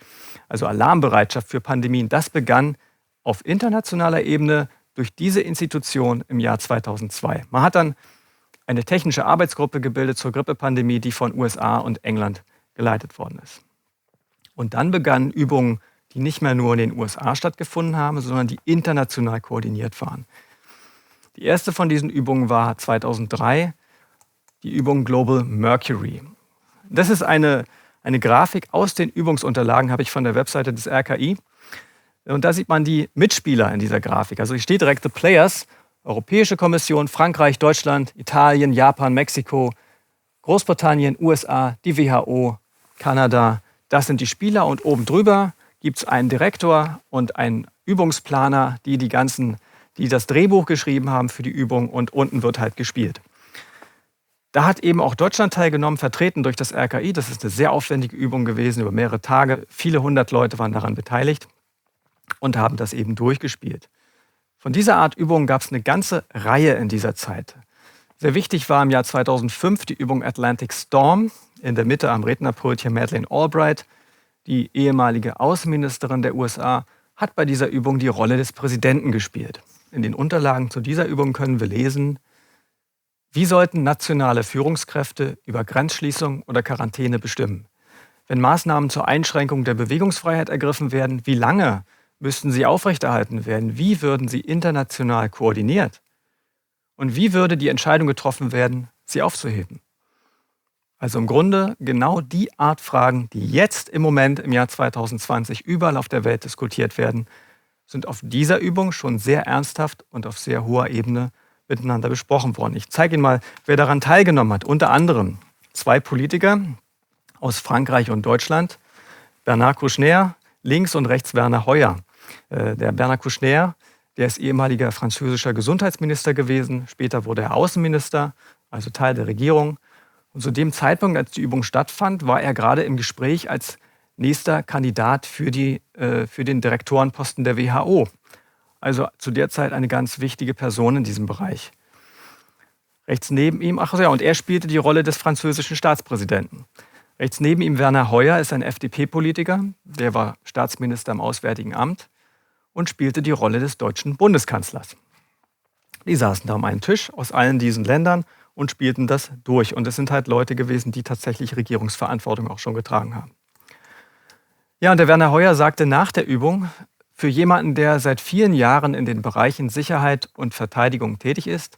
also Alarmbereitschaft für Pandemien, das begann auf internationaler Ebene durch diese Institution im Jahr 2002. Man hat dann eine technische Arbeitsgruppe gebildet zur Grippepandemie, die von USA und England geleitet worden ist. Und dann begannen Übungen, die nicht mehr nur in den USA stattgefunden haben, sondern die international koordiniert waren. Die erste von diesen Übungen war 2003 die Übung Global Mercury. Das ist eine Grafik aus den Übungsunterlagen, habe ich von der Webseite des RKI. Und da sieht man die Mitspieler in dieser Grafik. Also hier steht direkt The Players, Europäische Kommission, Frankreich, Deutschland, Italien, Japan, Mexiko, Großbritannien, USA, die WHO, Kanada. Das sind die Spieler und oben drüber gibt es einen Direktor und einen Übungsplaner, die das Drehbuch geschrieben haben für die Übung und unten wird halt gespielt. Da hat eben auch Deutschland teilgenommen, vertreten durch das RKI. Das ist eine sehr aufwendige Übung gewesen, über mehrere Tage. Viele hundert Leute waren daran beteiligt und haben das eben durchgespielt. Von dieser Art Übungen gab es eine ganze Reihe in dieser Zeit. Sehr wichtig war im Jahr 2005 die Übung Atlantic Storm. In der Mitte am Rednerpult hier Madeleine Albright, die ehemalige Außenministerin der USA, hat bei dieser Übung die Rolle des Präsidenten gespielt. In den Unterlagen zu dieser Übung können wir lesen, wie sollten nationale Führungskräfte über Grenzschließung oder Quarantäne bestimmen? Wenn Maßnahmen zur Einschränkung der Bewegungsfreiheit ergriffen werden, wie lange müssten sie aufrechterhalten werden? Wie würden sie international koordiniert? Und wie würde die Entscheidung getroffen werden, sie aufzuheben? Also im Grunde genau die Art Fragen, die jetzt im Moment im Jahr 2020 überall auf der Welt diskutiert werden, sind auf dieser Übung schon sehr ernsthaft und auf sehr hoher Ebene miteinander besprochen worden. Ich zeige Ihnen mal, wer daran teilgenommen hat. Unter anderem 2 Politiker aus Frankreich und Deutschland. Bernard Kouchner, links und rechts Werner Hoyer. Der Bernard Kouchner, der ist ehemaliger französischer Gesundheitsminister gewesen. Später wurde er Außenminister, also Teil der Regierung. Und zu dem Zeitpunkt, als die Übung stattfand, war er gerade im Gespräch als nächster Kandidat für den Direktorenposten der WHO. Also zu der Zeit eine ganz wichtige Person in diesem Bereich. Rechts neben ihm, und er spielte die Rolle des französischen Staatspräsidenten. Rechts neben ihm Werner Heuer ist ein FDP-Politiker, der war Staatsminister im Auswärtigen Amt und spielte die Rolle des deutschen Bundeskanzlers. Die saßen da um einen Tisch aus allen diesen Ländern und spielten das durch. Und es sind halt Leute gewesen, die tatsächlich Regierungsverantwortung auch schon getragen haben. Ja, und der Werner Heuer sagte nach der Übung, für jemanden, der seit vielen Jahren in den Bereichen Sicherheit und Verteidigung tätig ist,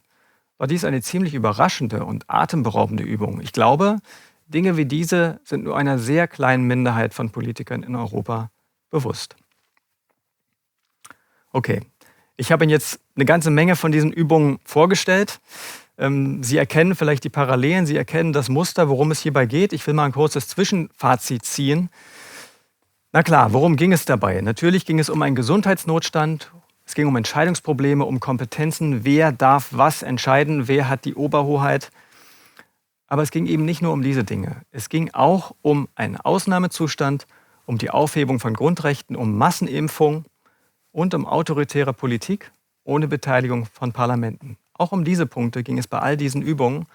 war dies eine ziemlich überraschende und atemberaubende Übung. Ich glaube, Dinge wie diese sind nur einer sehr kleinen Minderheit von Politikern in Europa bewusst. Okay, ich habe Ihnen jetzt eine ganze Menge von diesen Übungen vorgestellt. Sie erkennen vielleicht die Parallelen, Sie erkennen das Muster, worum es hierbei geht. Ich will mal ein kurzes Zwischenfazit ziehen. Na klar, worum ging es dabei? Natürlich ging es um einen Gesundheitsnotstand, es ging um Entscheidungsprobleme, um Kompetenzen, wer darf was entscheiden, wer hat die Oberhoheit. Aber es ging eben nicht nur um diese Dinge. Es ging auch um einen Ausnahmezustand, um die Aufhebung von Grundrechten, um Massenimpfung und um autoritäre Politik ohne Beteiligung von Parlamenten. Auch um diese Punkte ging es bei all diesen Übungen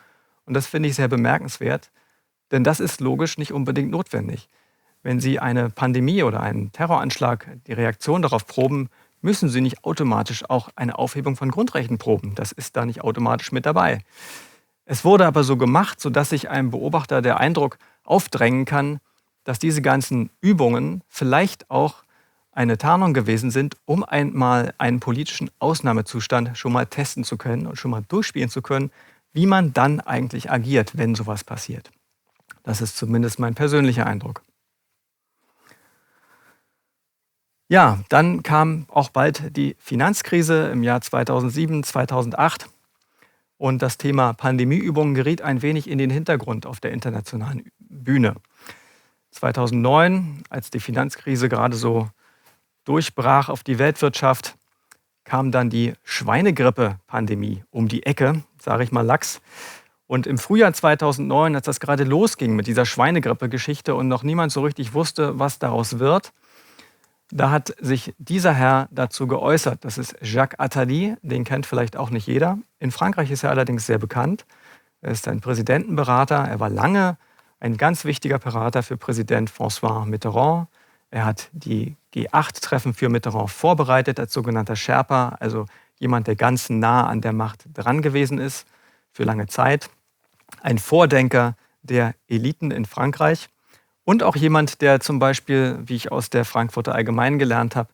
und das finde ich sehr bemerkenswert, denn das ist logisch nicht unbedingt notwendig. Wenn Sie eine Pandemie oder einen Terroranschlag, die Reaktion darauf proben, müssen Sie nicht automatisch auch eine Aufhebung von Grundrechten proben. Das ist da nicht automatisch mit dabei. Es wurde aber so gemacht, sodass sich einem Beobachter der Eindruck aufdrängen kann, dass diese ganzen Übungen vielleicht auch eine Tarnung gewesen sind, um einmal einen politischen Ausnahmezustand schon mal testen zu können und schon mal durchspielen zu können, wie man dann eigentlich agiert, wenn sowas passiert. Das ist zumindest mein persönlicher Eindruck. Ja, dann kam auch bald die Finanzkrise im Jahr 2007, 2008 und das Thema Pandemieübungen geriet ein wenig in den Hintergrund auf der internationalen Bühne. 2009, als die Finanzkrise gerade so durchbrach auf die Weltwirtschaft, kam dann die Schweinegrippe-Pandemie um die Ecke, sage ich mal lax. Und im Frühjahr 2009, als das gerade losging mit dieser Schweinegrippe-Geschichte und noch niemand so richtig wusste, was daraus wird, da hat sich dieser Herr dazu geäußert. Das ist Jacques Attali, den kennt vielleicht auch nicht jeder. In Frankreich ist er allerdings sehr bekannt. Er ist ein Präsidentenberater. Er war lange ein ganz wichtiger Berater für Präsident François Mitterrand. Er hat die G8-Treffen für Mitterrand vorbereitet als sogenannter Sherpa, also jemand, der ganz nah an der Macht dran gewesen ist, für lange Zeit. Ein Vordenker der Eliten in Frankreich. Und auch jemand, der zum Beispiel, wie ich aus der Frankfurter Allgemeinen gelernt habe,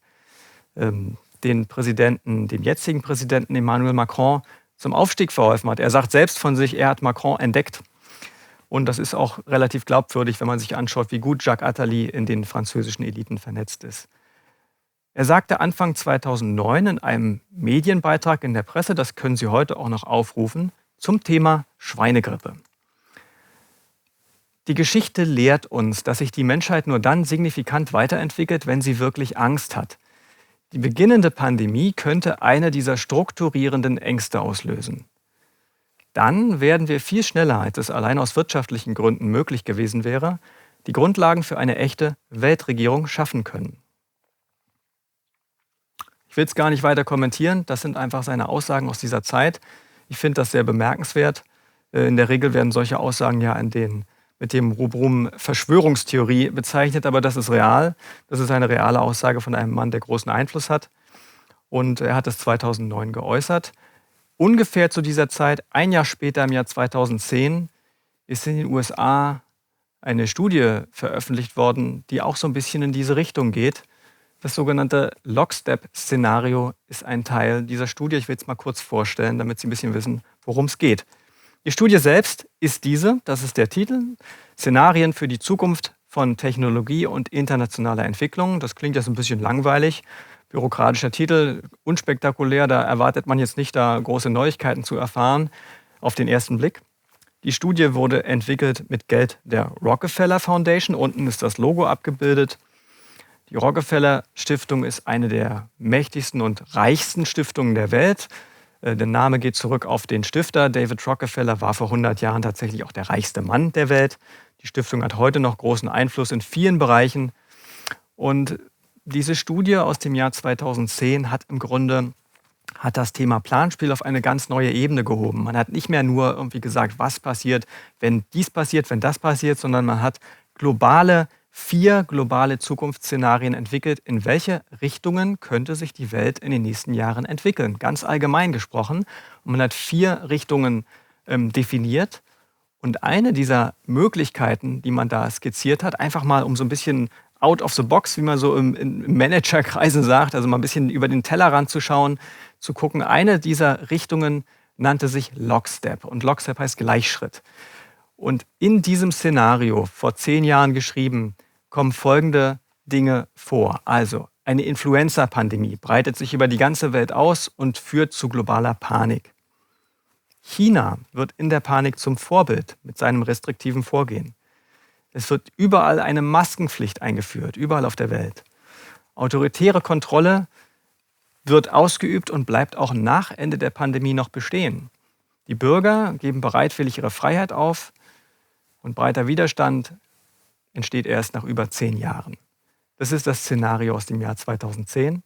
dem jetzigen Präsidenten Emmanuel Macron zum Aufstieg verholfen hat. Er sagt selbst von sich, er hat Macron entdeckt. Und das ist auch relativ glaubwürdig, wenn man sich anschaut, wie gut Jacques Attali in den französischen Eliten vernetzt ist. Er sagte Anfang 2009 in einem Medienbeitrag in der Presse, das können Sie heute auch noch aufrufen, zum Thema Schweinegrippe. Die Geschichte lehrt uns, dass sich die Menschheit nur dann signifikant weiterentwickelt, wenn sie wirklich Angst hat. Die beginnende Pandemie könnte eine dieser strukturierenden Ängste auslösen. Dann werden wir viel schneller, als es allein aus wirtschaftlichen Gründen möglich gewesen wäre, die Grundlagen für eine echte Weltregierung schaffen können. Ich will es gar nicht weiter kommentieren, das sind einfach seine Aussagen aus dieser Zeit. Ich finde das sehr bemerkenswert. In der Regel werden solche Aussagen ja mit dem Rubrum Verschwörungstheorie bezeichnet, aber das ist real. Das ist eine reale Aussage von einem Mann, der großen Einfluss hat. Und er hat es 2009 geäußert. Ungefähr zu dieser Zeit, ein Jahr später, im Jahr 2010, ist in den USA eine Studie veröffentlicht worden, die auch so ein bisschen in diese Richtung geht. Das sogenannte Lockstep-Szenario ist ein Teil dieser Studie. Ich will es mal kurz vorstellen, damit Sie ein bisschen wissen, worum es geht. Die Studie selbst ist diese, das ist der Titel, Szenarien für die Zukunft von Technologie und internationaler Entwicklung. Das klingt jetzt ein bisschen langweilig, bürokratischer Titel, unspektakulär, da erwartet man jetzt nicht, da große Neuigkeiten zu erfahren auf den ersten Blick. Die Studie wurde entwickelt mit Geld der Rockefeller Foundation, unten ist das Logo abgebildet. Die Rockefeller Stiftung ist eine der mächtigsten und reichsten Stiftungen der Welt. Der Name geht zurück auf den Stifter. David Rockefeller war vor 100 Jahren tatsächlich auch der reichste Mann der Welt. Die Stiftung hat heute noch großen Einfluss in vielen Bereichen. Und diese Studie aus dem Jahr 2010 hat das Thema Planspiel auf eine ganz neue Ebene gehoben. Man hat nicht mehr nur irgendwie gesagt, was passiert, wenn dies passiert, wenn das passiert, sondern man hat vier globale Zukunftsszenarien entwickelt. In welche Richtungen könnte sich die Welt in den nächsten Jahren entwickeln? Ganz allgemein gesprochen. Und man hat 4 Richtungen definiert. Und eine dieser Möglichkeiten, die man da skizziert hat, einfach mal um so ein bisschen out of the box, wie man so im Managerkreisen sagt, also mal ein bisschen über den Tellerrand zu schauen, zu gucken. Eine dieser Richtungen nannte sich Lockstep. Und Lockstep heißt Gleichschritt. Und in diesem Szenario, vor 10 Jahren geschrieben, kommen folgende Dinge vor. Also eine Influenza-Pandemie breitet sich über die ganze Welt aus und führt zu globaler Panik. China wird in der Panik zum Vorbild mit seinem restriktiven Vorgehen. Es wird überall eine Maskenpflicht eingeführt, überall auf der Welt. Autoritäre Kontrolle wird ausgeübt und bleibt auch nach Ende der Pandemie noch bestehen. Die Bürger geben bereitwillig ihre Freiheit auf und breiter Widerstand entsteht erst nach über 10 Jahren. Das ist das Szenario aus dem Jahr 2010.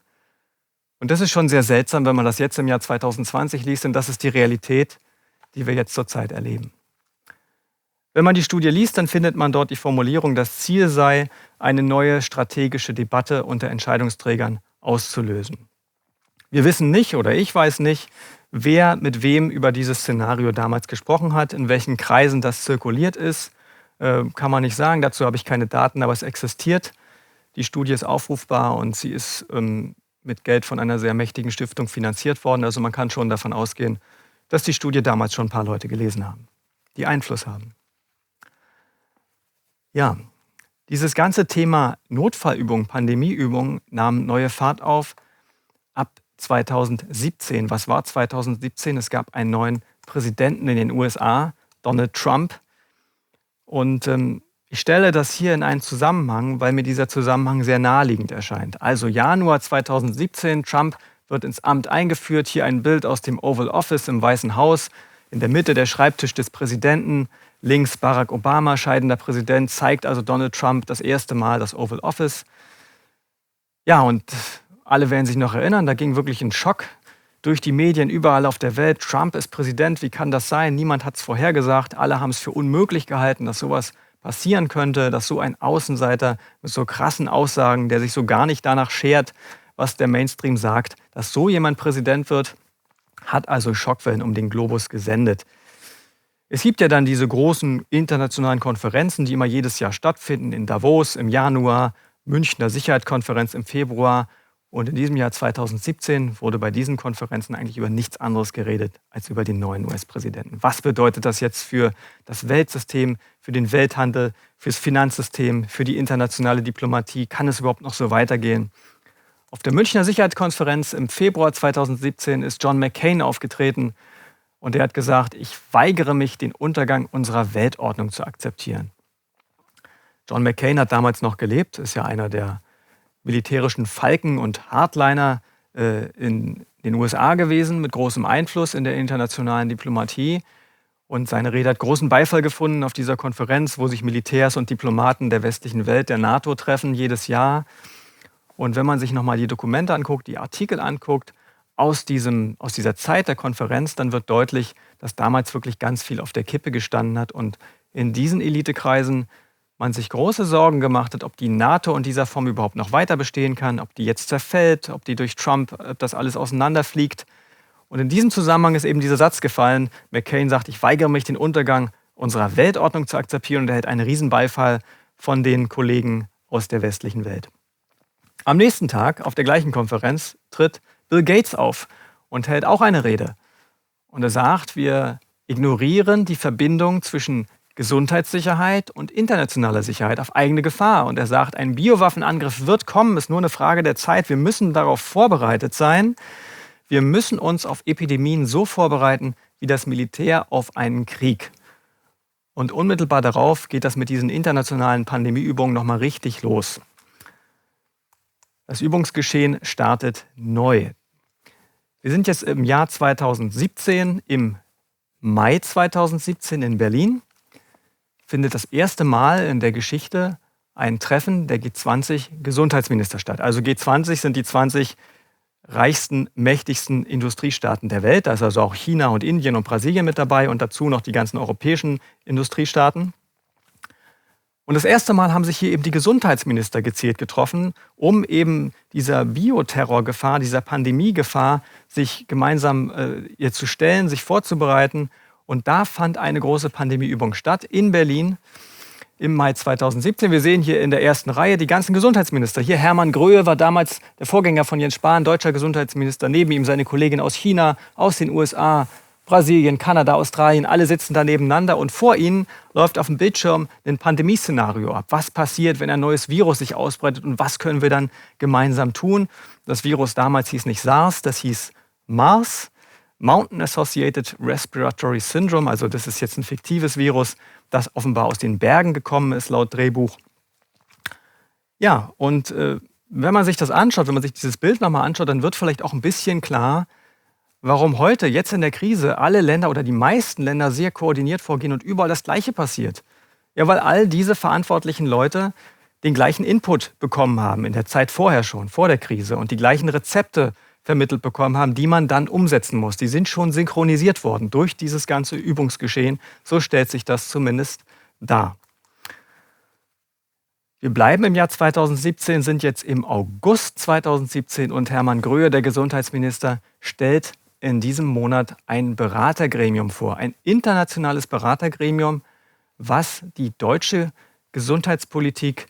Und das ist schon sehr seltsam, wenn man das jetzt im Jahr 2020 liest, denn das ist die Realität, die wir jetzt zurzeit erleben. Wenn man die Studie liest, dann findet man dort die Formulierung, das Ziel sei, eine neue strategische Debatte unter Entscheidungsträgern auszulösen. Wir wissen nicht, oder ich weiß nicht, wer mit wem über dieses Szenario damals gesprochen hat, in welchen Kreisen das zirkuliert ist. Kann man nicht sagen, dazu habe ich keine Daten, aber es existiert. Die Studie ist aufrufbar und sie ist mit Geld von einer sehr mächtigen Stiftung finanziert worden. Also man kann schon davon ausgehen, dass die Studie damals schon ein paar Leute gelesen haben, die Einfluss haben. Ja, dieses ganze Thema Notfallübung, Pandemieübung nahm neue Fahrt auf ab 2017. Was war 2017? Es gab einen neuen Präsidenten in den USA, Donald Trump. Und ich stelle das hier in einen Zusammenhang, weil mir dieser Zusammenhang sehr naheliegend erscheint. Also Januar 2017, Trump wird ins Amt eingeführt. Hier ein Bild aus dem Oval Office im Weißen Haus. In der Mitte der Schreibtisch des Präsidenten. Links Barack Obama, scheidender Präsident, zeigt also Donald Trump das erste Mal das Oval Office. Ja, und alle werden sich noch erinnern, da ging wirklich ein Schock durch die Medien überall auf der Welt. Trump ist Präsident, wie kann das sein? Niemand hat es vorhergesagt. Alle haben es für unmöglich gehalten, dass sowas passieren könnte, dass so ein Außenseiter mit so krassen Aussagen, der sich so gar nicht danach schert, was der Mainstream sagt, dass so jemand Präsident wird, hat also Schockwellen um den Globus gesendet. Es gibt ja dann diese großen internationalen Konferenzen, die immer jedes Jahr stattfinden, in Davos im Januar, Münchner Sicherheitskonferenz im Februar. Und in diesem Jahr 2017 wurde bei diesen Konferenzen eigentlich über nichts anderes geredet als über den neuen US-Präsidenten. Was bedeutet das jetzt für das Weltsystem, für den Welthandel, fürs Finanzsystem, für die internationale Diplomatie? Kann es überhaupt noch so weitergehen? Auf der Münchner Sicherheitskonferenz im Februar 2017 ist John McCain aufgetreten und er hat gesagt, ich weigere mich, den Untergang unserer Weltordnung zu akzeptieren. John McCain hat damals noch gelebt, ist ja einer der militärischen Falken und Hardliner in den USA gewesen, mit großem Einfluss in der internationalen Diplomatie. Und seine Rede hat großen Beifall gefunden auf dieser Konferenz, wo sich Militärs und Diplomaten der westlichen Welt, der NATO, treffen jedes Jahr. Und wenn man sich nochmal die Dokumente anguckt, die Artikel anguckt, aus dieser Zeit der Konferenz, dann wird deutlich, dass damals wirklich ganz viel auf der Kippe gestanden hat und in diesen Elitekreisen man sich große Sorgen gemacht hat, ob die NATO in dieser Form überhaupt noch weiter bestehen kann, ob die jetzt zerfällt, ob die durch Trump das alles auseinanderfliegt. Und in diesem Zusammenhang ist eben dieser Satz gefallen. McCain sagt, ich weigere mich, den Untergang unserer Weltordnung zu akzeptieren und erhält einen Riesenbeifall von den Kollegen aus der westlichen Welt. Am nächsten Tag auf der gleichen Konferenz tritt Bill Gates auf und hält auch eine Rede. Und er sagt, wir ignorieren die Verbindung zwischen Gesundheitssicherheit und internationaler Sicherheit auf eigene Gefahr. Und er sagt, ein Biowaffenangriff wird kommen, ist nur eine Frage der Zeit. Wir müssen darauf vorbereitet sein. Wir müssen uns auf Epidemien so vorbereiten, wie das Militär auf einen Krieg. Und unmittelbar darauf geht das mit diesen internationalen Pandemieübungen nochmal richtig los. Das Übungsgeschehen startet neu. Wir sind jetzt im Jahr 2017, im Mai 2017 in Berlin. Findet das erste Mal in der Geschichte ein Treffen der G20-Gesundheitsminister statt. Also G20 sind die 20 reichsten, mächtigsten Industriestaaten der Welt. Da ist also auch China und Indien und Brasilien mit dabei und dazu noch die ganzen europäischen Industriestaaten. Und das erste Mal haben sich hier eben die Gesundheitsminister gezielt getroffen, um eben dieser Bioterrorgefahr, dieser Pandemiegefahr, sich gemeinsam ihr zu stellen, sich vorzubereiten. Und da fand eine große Pandemieübung statt in Berlin im Mai 2017. Wir sehen hier in der ersten Reihe die ganzen Gesundheitsminister. Hier Hermann Gröhe war damals der Vorgänger von Jens Spahn, deutscher Gesundheitsminister. Neben ihm seine Kollegin aus China, aus den USA, Brasilien, Kanada, Australien. Alle sitzen da nebeneinander und vor ihnen läuft auf dem Bildschirm ein Pandemieszenario ab. Was passiert, wenn ein neues Virus sich ausbreitet und was können wir dann gemeinsam tun? Das Virus damals hieß nicht SARS, das hieß MARS. Mountain Associated Respiratory Syndrome, also das ist jetzt ein fiktives Virus, das offenbar aus den Bergen gekommen ist, laut Drehbuch. Ja, und wenn man sich das anschaut, wenn man sich dieses Bild nochmal anschaut, dann wird vielleicht auch ein bisschen klar, warum heute, jetzt in der Krise, alle Länder oder die meisten Länder sehr koordiniert vorgehen und überall das Gleiche passiert. Ja, weil all diese verantwortlichen Leute den gleichen Input bekommen haben, in der Zeit vorher schon, vor der Krise, und die gleichen Rezepte vermittelt bekommen haben, die man dann umsetzen muss. Die sind schon synchronisiert worden durch dieses ganze Übungsgeschehen. So stellt sich das zumindest dar. Wir bleiben im Jahr 2017, sind jetzt im August 2017 und Hermann Gröhe, der Gesundheitsminister, stellt in diesem Monat ein Beratergremium vor. Ein internationales Beratergremium, was die deutsche Gesundheitspolitik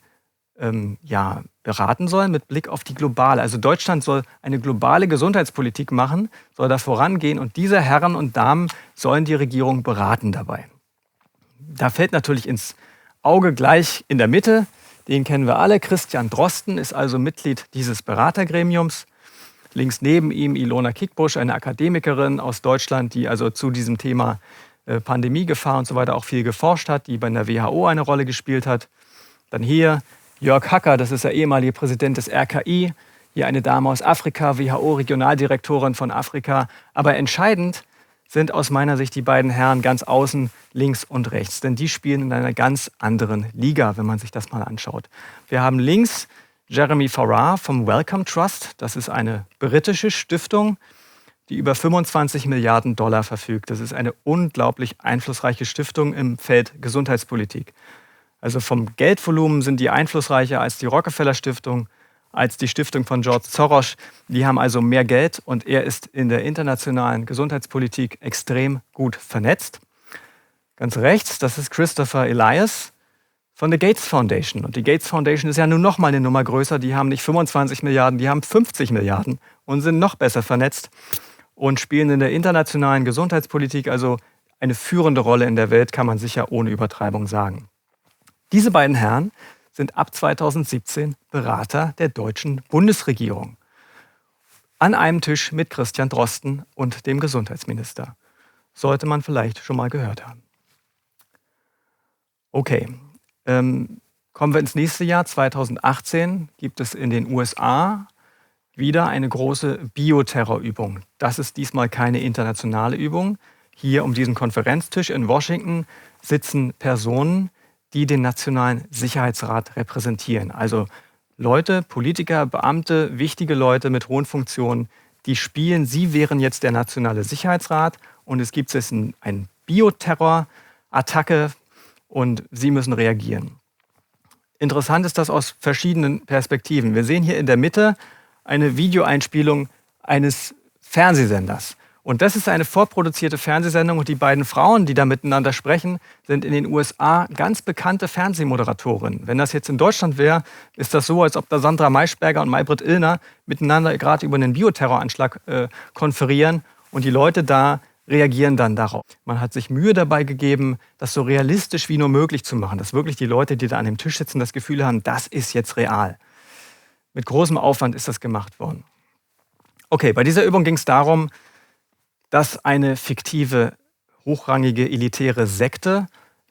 beraten soll mit Blick auf die globale. Also Deutschland soll eine globale Gesundheitspolitik machen, soll da vorangehen und diese Herren und Damen sollen die Regierung beraten dabei. Da fällt natürlich ins Auge gleich in der Mitte, den kennen wir alle, Christian Drosten ist also Mitglied dieses Beratergremiums. Links neben ihm Ilona Kickbusch, eine Akademikerin aus Deutschland, die also zu diesem Thema Pandemiegefahr und so weiter auch viel geforscht hat, die bei der WHO eine Rolle gespielt hat. Dann hier Jörg Hacker, das ist der ehemalige Präsident des RKI, hier eine Dame aus Afrika, WHO-Regionaldirektorin von Afrika. Aber entscheidend sind aus meiner Sicht die beiden Herren ganz außen, links und rechts. Denn die spielen in einer ganz anderen Liga, wenn man sich das mal anschaut. Wir haben links Jeremy Farrar vom Wellcome Trust. Das ist eine britische Stiftung, die über 25 Milliarden Dollar verfügt. Das ist eine unglaublich einflussreiche Stiftung im Feld Gesundheitspolitik. Also vom Geldvolumen sind die einflussreicher als die Rockefeller Stiftung, als die Stiftung von George Soros. Die haben also mehr Geld und er ist in der internationalen Gesundheitspolitik extrem gut vernetzt. Ganz rechts, das ist Christopher Elias von der Gates Foundation. Und die Gates Foundation ist ja nun noch mal eine Nummer größer. Die haben nicht 25 Milliarden, die haben 50 Milliarden und sind noch besser vernetzt und spielen in der internationalen Gesundheitspolitik also eine führende Rolle in der Welt, kann man sicher ohne Übertreibung sagen. Diese beiden Herren sind ab 2017 Berater der deutschen Bundesregierung. An einem Tisch mit Christian Drosten und dem Gesundheitsminister. Sollte man vielleicht schon mal gehört haben. Okay, kommen wir ins nächste Jahr. 2018 gibt es in den USA wieder eine große Bioterrorübung. Das ist diesmal keine internationale Übung. Hier um diesen Konferenztisch in Washington sitzen Personen, die den Nationalen Sicherheitsrat repräsentieren. Also Leute, Politiker, Beamte, wichtige Leute mit hohen Funktionen, die spielen, sie wären jetzt der Nationale Sicherheitsrat und es gibt jetzt eine Bioterror-Attacke und sie müssen reagieren. Interessant ist das aus verschiedenen Perspektiven. Wir sehen hier in der Mitte eine Videoeinspielung eines Fernsehsenders. Und das ist eine vorproduzierte Fernsehsendung und die beiden Frauen, die da miteinander sprechen, sind in den USA ganz bekannte Fernsehmoderatorinnen. Wenn das jetzt in Deutschland wäre, ist das so, als ob da Sandra Maischberger und Maybrit Illner miteinander gerade über einen Bioterroranschlag konferieren und die Leute da reagieren dann darauf. Man hat sich Mühe dabei gegeben, das so realistisch wie nur möglich zu machen, dass wirklich die Leute, die da an dem Tisch sitzen, das Gefühl haben, das ist jetzt real. Mit großem Aufwand ist das gemacht worden. Okay, bei dieser Übung ging es darum, dass eine fiktive, hochrangige, elitäre Sekte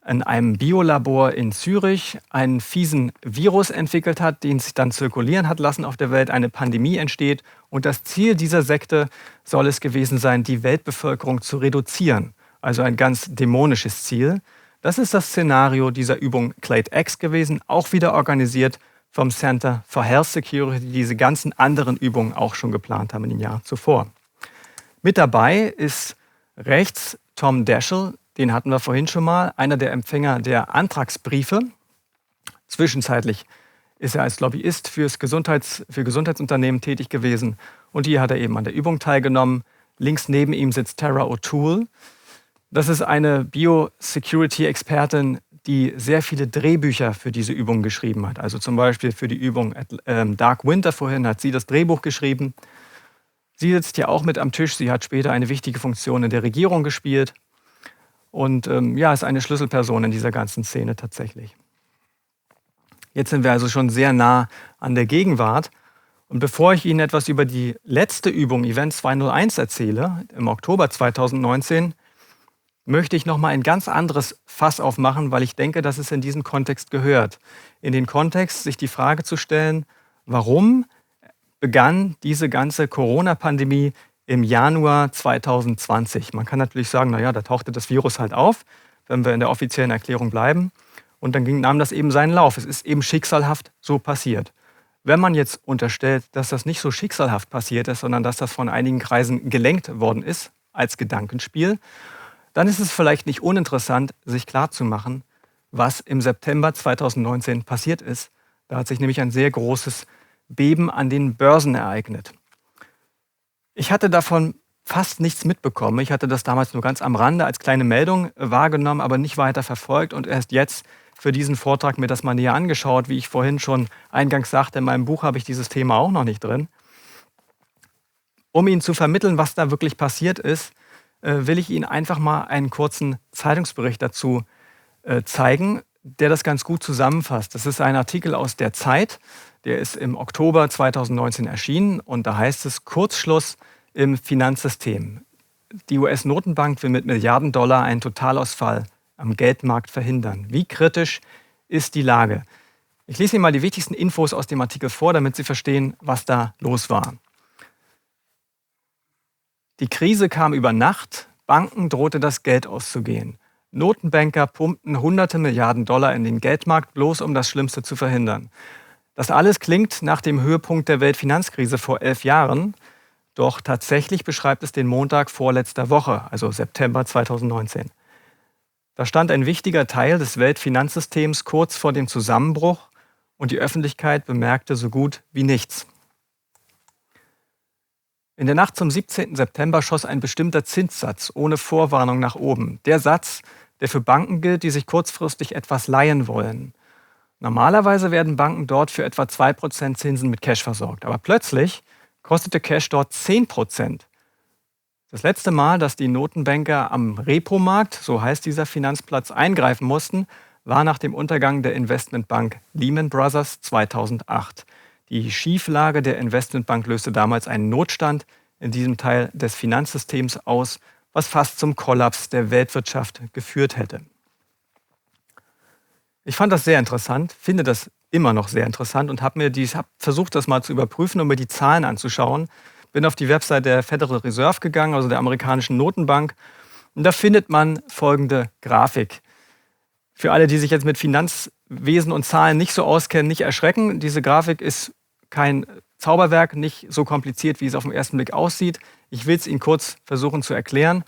in einem Biolabor in Zürich einen fiesen Virus entwickelt hat, den sich dann zirkulieren hat lassen auf der Welt, eine Pandemie entsteht. Und das Ziel dieser Sekte soll es gewesen sein, die Weltbevölkerung zu reduzieren. Also ein ganz dämonisches Ziel. Das ist das Szenario dieser Übung Clade X gewesen, auch wieder organisiert vom Center for Health Security, die diese ganzen anderen Übungen auch schon geplant haben in den Jahren zuvor. Mit dabei ist rechts Tom Daschle, den hatten wir vorhin schon mal, einer der Empfänger der Antragsbriefe. Zwischenzeitlich ist er als Lobbyist für Gesundheitsunternehmen tätig gewesen. Und hier hat er eben an der Übung teilgenommen. Links neben ihm sitzt Tara O'Toole. Das ist eine Biosecurity-Expertin, die sehr viele Drehbücher für diese Übung geschrieben hat. Also zum Beispiel für die Übung Dark Winter vorhin hat sie das Drehbuch geschrieben. Sie sitzt hier auch mit am Tisch. Sie hat später eine wichtige Funktion in der Regierung gespielt. Und ist eine Schlüsselperson in dieser ganzen Szene tatsächlich. Jetzt sind wir also schon sehr nah an der Gegenwart. Und bevor ich Ihnen etwas über die letzte Übung, Event 201, erzähle, im Oktober 2019, möchte ich nochmal ein ganz anderes Fass aufmachen, weil ich denke, dass es in diesen Kontext gehört. In den Kontext, sich die Frage zu stellen, warum begann diese ganze Corona-Pandemie im Januar 2020? Man kann natürlich sagen, naja, da tauchte das Virus halt auf, wenn wir in der offiziellen Erklärung bleiben. Und dann nahm das eben seinen Lauf. Es ist eben schicksalhaft so passiert. Wenn man jetzt unterstellt, dass das nicht so schicksalhaft passiert ist, sondern dass das von einigen Kreisen gelenkt worden ist als Gedankenspiel, dann ist es vielleicht nicht uninteressant, sich klarzumachen, was im September 2019 passiert ist. Da hat sich nämlich ein sehr großes Beben an den Börsen ereignet. Ich hatte davon fast nichts mitbekommen. Ich hatte das damals nur ganz am Rande als kleine Meldung wahrgenommen, aber nicht weiter verfolgt und erst jetzt für diesen Vortrag mir das mal näher angeschaut. Wie ich vorhin schon eingangs sagte, in meinem Buch habe ich dieses Thema auch noch nicht drin. Um Ihnen zu vermitteln, was da wirklich passiert ist, will ich Ihnen einfach mal einen kurzen Zeitungsbericht dazu zeigen, der das ganz gut zusammenfasst. Das ist ein Artikel aus der Zeit, der ist im Oktober 2019 erschienen und da heißt es Kurzschluss im Finanzsystem. Die US-Notenbank will mit Milliarden Dollar einen Totalausfall am Geldmarkt verhindern. Wie kritisch ist die Lage? Ich lese Ihnen mal die wichtigsten Infos aus dem Artikel vor, damit Sie verstehen, was da los war. Die Krise kam über Nacht, Banken drohte das Geld auszugehen. Notenbanker pumpten hunderte Milliarden Dollar in den Geldmarkt, bloß um das Schlimmste zu verhindern. Das alles klingt nach dem Höhepunkt der Weltfinanzkrise vor 11 Jahren, doch tatsächlich beschreibt es den Montag vorletzter Woche, also September 2019. Da stand ein wichtiger Teil des Weltfinanzsystems kurz vor dem Zusammenbruch und die Öffentlichkeit bemerkte so gut wie nichts. In der Nacht zum 17. September schoss ein bestimmter Zinssatz ohne Vorwarnung nach oben. Der Satz, der für Banken gilt, die sich kurzfristig etwas leihen wollen. Normalerweise werden Banken dort für etwa 2% Zinsen mit Cash versorgt. Aber plötzlich kostete Cash dort 10%. Das letzte Mal, dass die Notenbanker am Repomarkt, so heißt dieser Finanzplatz, eingreifen mussten, war nach dem Untergang der Investmentbank Lehman Brothers 2008. Die Schieflage der Investmentbank löste damals einen Notstand in diesem Teil des Finanzsystems aus, was fast zum Kollaps der Weltwirtschaft geführt hätte. Ich fand das sehr interessant, finde das immer noch sehr interessant und habe versucht, das mal zu überprüfen und mir die Zahlen anzuschauen. Bin auf die Website der Federal Reserve gegangen, also der amerikanischen Notenbank. Und da findet man folgende Grafik. Für alle, die sich jetzt mit Finanzwesen und Zahlen nicht so auskennen, nicht erschrecken. Diese Grafik ist kein Zauberwerk, nicht so kompliziert, wie es auf den ersten Blick aussieht. Ich will es Ihnen kurz versuchen zu erklären.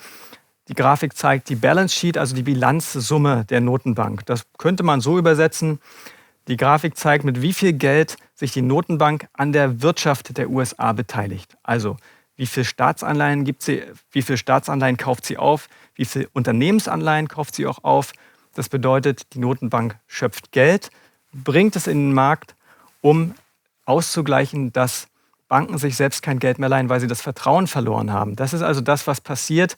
Die Grafik zeigt die Balance Sheet, also die Bilanzsumme der Notenbank. Das könnte man so übersetzen. Die Grafik zeigt, mit wie viel Geld sich die Notenbank an der Wirtschaft der USA beteiligt. Also, wie viel Staatsanleihen gibt sie, wie viel Staatsanleihen kauft sie auf, wie viel Unternehmensanleihen kauft sie auch auf. Das bedeutet, die Notenbank schöpft Geld, bringt es in den Markt, um auszugleichen, dass Banken sich selbst kein Geld mehr leihen, weil sie das Vertrauen verloren haben. Das ist also das, was passiert.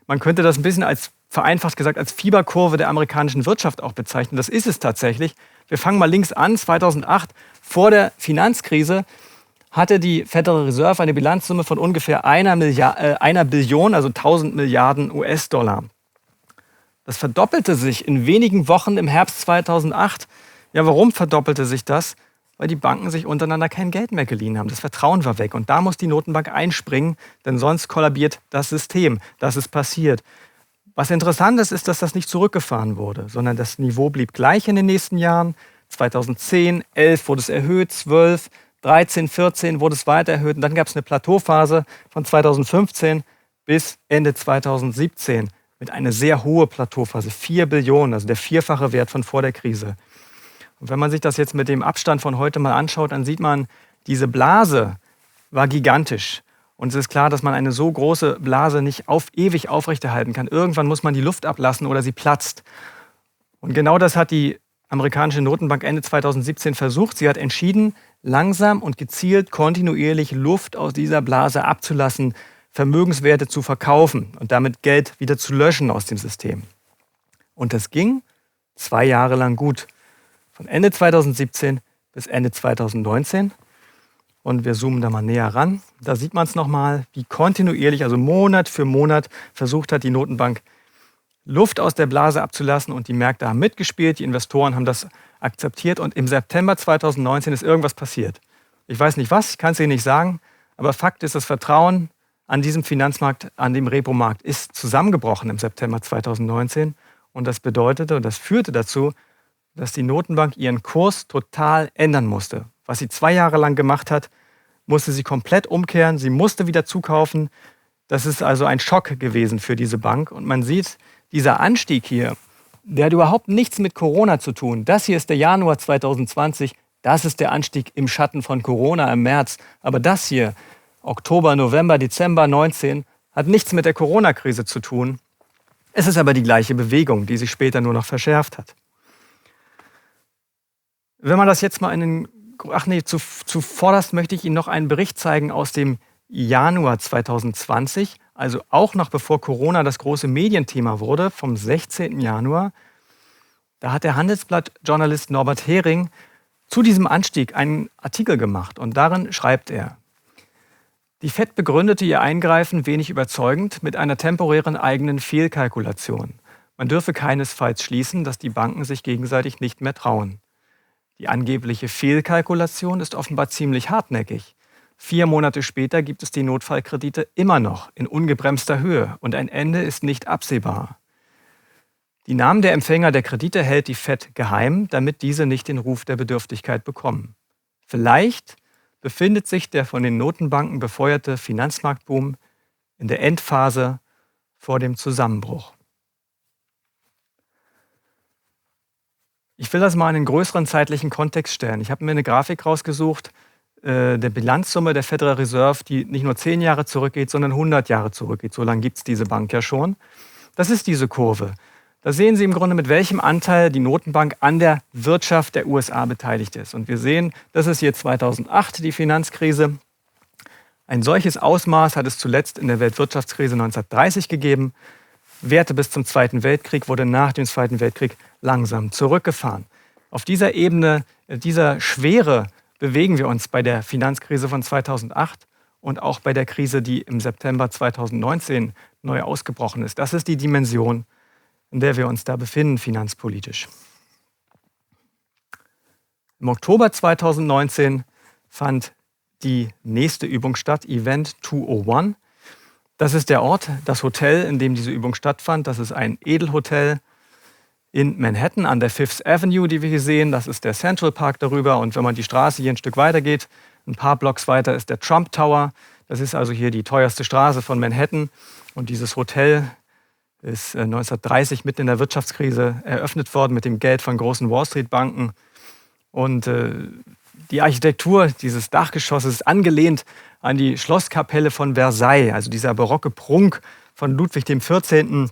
Man könnte das ein bisschen als, vereinfacht gesagt, als Fieberkurve der amerikanischen Wirtschaft auch bezeichnen. Das ist es tatsächlich. Wir fangen mal links an. 2008, vor der Finanzkrise, hatte die Federal Reserve eine Bilanzsumme von ungefähr einer Billion, also 1000 Milliarden US-Dollar. Das verdoppelte sich in wenigen Wochen im Herbst 2008. Ja, warum verdoppelte sich das? Weil die Banken sich untereinander kein Geld mehr geliehen haben. Das Vertrauen war weg. Und da muss die Notenbank einspringen, denn sonst kollabiert das System. Das ist passiert. Was interessant ist, dass das nicht zurückgefahren wurde, sondern das Niveau blieb gleich in den nächsten Jahren. 2010, 11 wurde es erhöht, 12, 13, 14 wurde es weiter erhöht. Und dann gab es eine Plateauphase von 2015 bis Ende 2017 mit einer sehr hohen Plateauphase, 4 Billionen, also der vierfache Wert von vor der Krise. Und wenn man sich das jetzt mit dem Abstand von heute mal anschaut, dann sieht man, diese Blase war gigantisch. Und es ist klar, dass man eine so große Blase nicht ewig aufrechterhalten kann. Irgendwann muss man die Luft ablassen oder sie platzt. Und genau das hat die amerikanische Notenbank Ende 2017 versucht. Sie hat entschieden, langsam und gezielt kontinuierlich Luft aus dieser Blase abzulassen, Vermögenswerte zu verkaufen und damit Geld wieder zu löschen aus dem System. Und das ging 2 Jahre lang gut. Von Ende 2017 bis Ende 2019. Und wir zoomen da mal näher ran. Da sieht man es nochmal, wie kontinuierlich, also Monat für Monat, versucht hat die Notenbank, Luft aus der Blase abzulassen. Und die Märkte haben mitgespielt, die Investoren haben das akzeptiert. Und im September 2019 ist irgendwas passiert. Ich weiß nicht was, ich kann es Ihnen nicht sagen. Aber Fakt ist, das Vertrauen an diesem Finanzmarkt, an dem Repo-Markt ist zusammengebrochen im September 2019. Und das bedeutete und das führte dazu, dass die Notenbank ihren Kurs total ändern musste. Was sie 2 Jahre lang gemacht hat, musste sie komplett umkehren. Sie musste wieder zukaufen. Das ist also ein Schock gewesen für diese Bank. Und man sieht, dieser Anstieg hier, der hat überhaupt nichts mit Corona zu tun. Das hier ist der Januar 2020. Das ist der Anstieg im Schatten von Corona im März. Aber das hier, Oktober, November, Dezember 19, hat nichts mit der Corona-Krise zu tun. Es ist aber die gleiche Bewegung, die sich später nur noch verschärft hat. Wenn man das jetzt mal zuvorderst möchte ich Ihnen noch einen Bericht zeigen aus dem Januar 2020, also auch noch bevor Corona das große Medienthema wurde, vom 16. Januar. Da hat der Handelsblatt-Journalist Norbert Hering zu diesem Anstieg einen Artikel gemacht und darin schreibt er: Die FED begründete ihr Eingreifen wenig überzeugend mit einer temporären eigenen Fehlkalkulation. Man dürfe keinesfalls schließen, dass die Banken sich gegenseitig nicht mehr trauen. Die angebliche Fehlkalkulation ist offenbar ziemlich hartnäckig. 4 Monate später gibt es die Notfallkredite immer noch in ungebremster Höhe und ein Ende ist nicht absehbar. Die Namen der Empfänger der Kredite hält die FED geheim, damit diese nicht den Ruf der Bedürftigkeit bekommen. Vielleicht befindet sich der von den Notenbanken befeuerte Finanzmarktboom in der Endphase vor dem Zusammenbruch. Ich will das mal in einen größeren zeitlichen Kontext stellen. Ich habe mir eine Grafik rausgesucht, der Bilanzsumme der Federal Reserve, die nicht nur 10 Jahre zurückgeht, sondern 100 Jahre zurückgeht. So lange gibt es diese Bank ja schon. Das ist diese Kurve. Da sehen Sie im Grunde, mit welchem Anteil die Notenbank an der Wirtschaft der USA beteiligt ist. Und wir sehen, das ist hier 2008 die Finanzkrise. Ein solches Ausmaß hat es zuletzt in der Weltwirtschaftskrise 1930 gegeben. Werte bis zum Zweiten Weltkrieg wurde nach dem Zweiten Weltkrieg langsam zurückgefahren. Auf dieser Ebene, dieser Schwere bewegen wir uns bei der Finanzkrise von 2008 und auch bei der Krise, die im September 2019 neu ausgebrochen ist. Das ist die Dimension, in der wir uns da befinden, finanzpolitisch. Im Oktober 2019 fand die nächste Übung statt, Event 201. Das ist der Ort, das Hotel, in dem diese Übung stattfand. Das ist ein Edelhotel in Manhattan an der Fifth Avenue, die wir hier sehen. Das ist der Central Park darüber. Und wenn man die Straße hier ein Stück weiter geht, ein paar Blocks weiter ist der Trump Tower. Das ist also hier die teuerste Straße von Manhattan. Und dieses Hotel ist 1930 mitten in der Wirtschaftskrise eröffnet worden mit dem Geld von großen Wall-Street-Banken. Und die Architektur dieses Dachgeschosses ist angelehnt an die Schlosskapelle von Versailles, also dieser barocke Prunk von Ludwig XIV.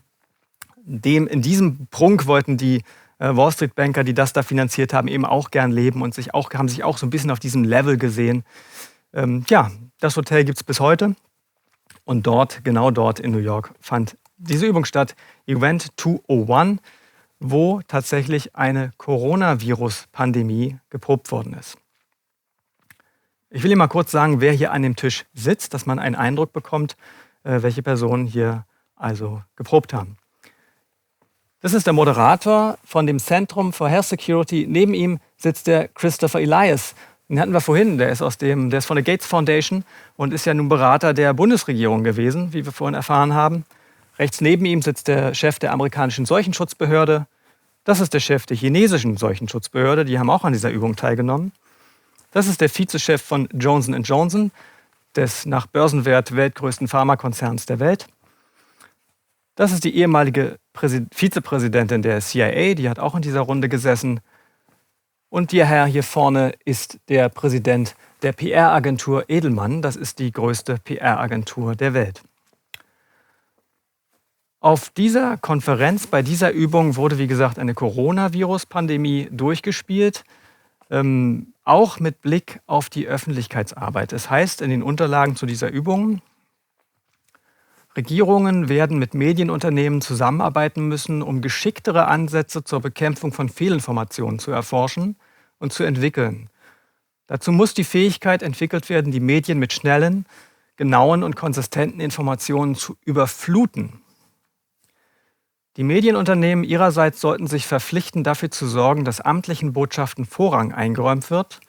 In diesem Prunk wollten die Wall-Street-Banker, die das da finanziert haben, eben auch gern leben und haben sich auch so ein bisschen auf diesem Level gesehen. Das Hotel gibt es bis heute. Und genau dort in New York fand diese Übung statt, Event 201, wo tatsächlich eine Coronavirus-Pandemie geprobt worden ist. Ich will Ihnen mal kurz sagen, wer hier an dem Tisch sitzt, dass man einen Eindruck bekommt, welche Personen hier also geprobt haben. Das ist der Moderator von dem Zentrum for Health Security. Neben ihm sitzt der Christopher Elias. Den hatten wir vorhin, der ist von der Gates Foundation und ist ja nun Berater der Bundesregierung gewesen, wie wir vorhin erfahren haben. Rechts neben ihm sitzt der Chef der amerikanischen Seuchenschutzbehörde. Das ist der Chef der chinesischen Seuchenschutzbehörde, die haben auch an dieser Übung teilgenommen. Das ist der Vizechef von Johnson & Johnson, des nach Börsenwert weltgrößten Pharmakonzerns der Welt. Das ist die ehemalige Vizepräsidentin der CIA, die hat auch in dieser Runde gesessen. Und der Herr hier vorne ist der Präsident der PR-Agentur Edelmann. Das ist die größte PR-Agentur der Welt. Auf dieser Konferenz, bei dieser Übung wurde, wie gesagt, eine Coronavirus-Pandemie durchgespielt, auch mit Blick auf die Öffentlichkeitsarbeit. Das heißt in den Unterlagen zu dieser Übung, Regierungen werden mit Medienunternehmen zusammenarbeiten müssen, um geschicktere Ansätze zur Bekämpfung von Fehlinformationen zu erforschen und zu entwickeln. Dazu muss die Fähigkeit entwickelt werden, die Medien mit schnellen, genauen und konsistenten Informationen zu überfluten. Die Medienunternehmen ihrerseits sollten sich verpflichten, dafür zu sorgen, dass amtlichen Botschaften Vorrang eingeräumt wird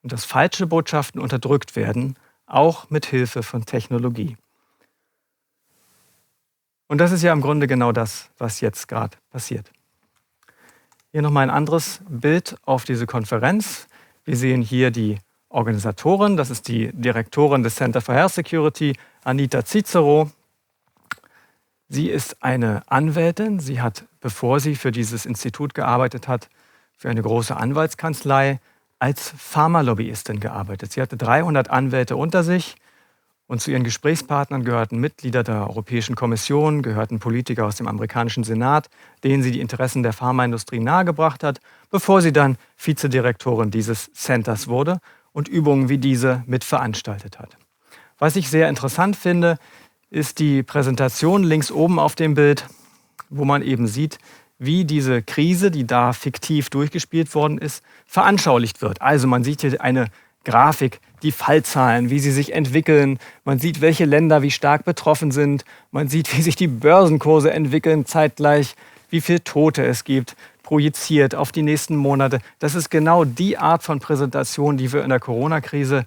und dass falsche Botschaften unterdrückt werden, auch mit Hilfe von Technologie. Und das ist ja im Grunde genau das, was jetzt gerade passiert. Hier nochmal ein anderes Bild auf diese Konferenz. Wir sehen hier die Organisatorin, das ist die Direktorin des Center for Health Security, Anita Cicero. Sie ist eine Anwältin. Sie hat, bevor sie für dieses Institut gearbeitet hat, für eine große Anwaltskanzlei als Pharmalobbyistin gearbeitet. Sie hatte 300 Anwälte unter sich. Und zu ihren Gesprächspartnern gehörten Mitglieder der Europäischen Kommission, gehörten Politiker aus dem amerikanischen Senat, denen sie die Interessen der Pharmaindustrie nahegebracht hat, bevor sie dann Vizedirektorin dieses Centers wurde und Übungen wie diese mitveranstaltet hat. Was ich sehr interessant finde, ist die Präsentation links oben auf dem Bild, wo man eben sieht, wie diese Krise, die da fiktiv durchgespielt worden ist, veranschaulicht wird. Also man sieht hier eine Grafik, die Fallzahlen, wie sie sich entwickeln. Man sieht, welche Länder wie stark betroffen sind. Man sieht, wie sich die Börsenkurse entwickeln zeitgleich, wie viele Tote es gibt, projiziert auf die nächsten Monate. Das ist genau die Art von Präsentation, die wir in der Corona-Krise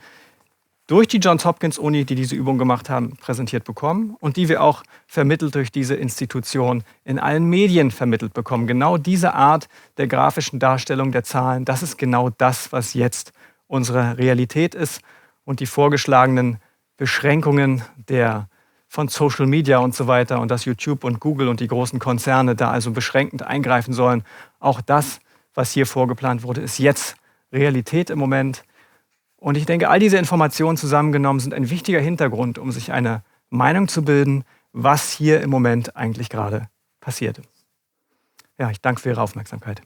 durch die Johns Hopkins Uni, die diese Übung gemacht haben, präsentiert bekommen und die wir auch vermittelt durch diese Institution in allen Medien vermittelt bekommen. Genau diese Art der grafischen Darstellung der Zahlen, das ist genau das, was jetzt unsere Realität ist und die vorgeschlagenen Beschränkungen von Social Media und so weiter und dass YouTube und Google und die großen Konzerne da also beschränkend eingreifen sollen. Auch das, was hier vorgeplant wurde, ist jetzt Realität im Moment. Und ich denke, all diese Informationen zusammengenommen sind ein wichtiger Hintergrund, um sich eine Meinung zu bilden, was hier im Moment eigentlich gerade passiert. Ja, ich danke für Ihre Aufmerksamkeit.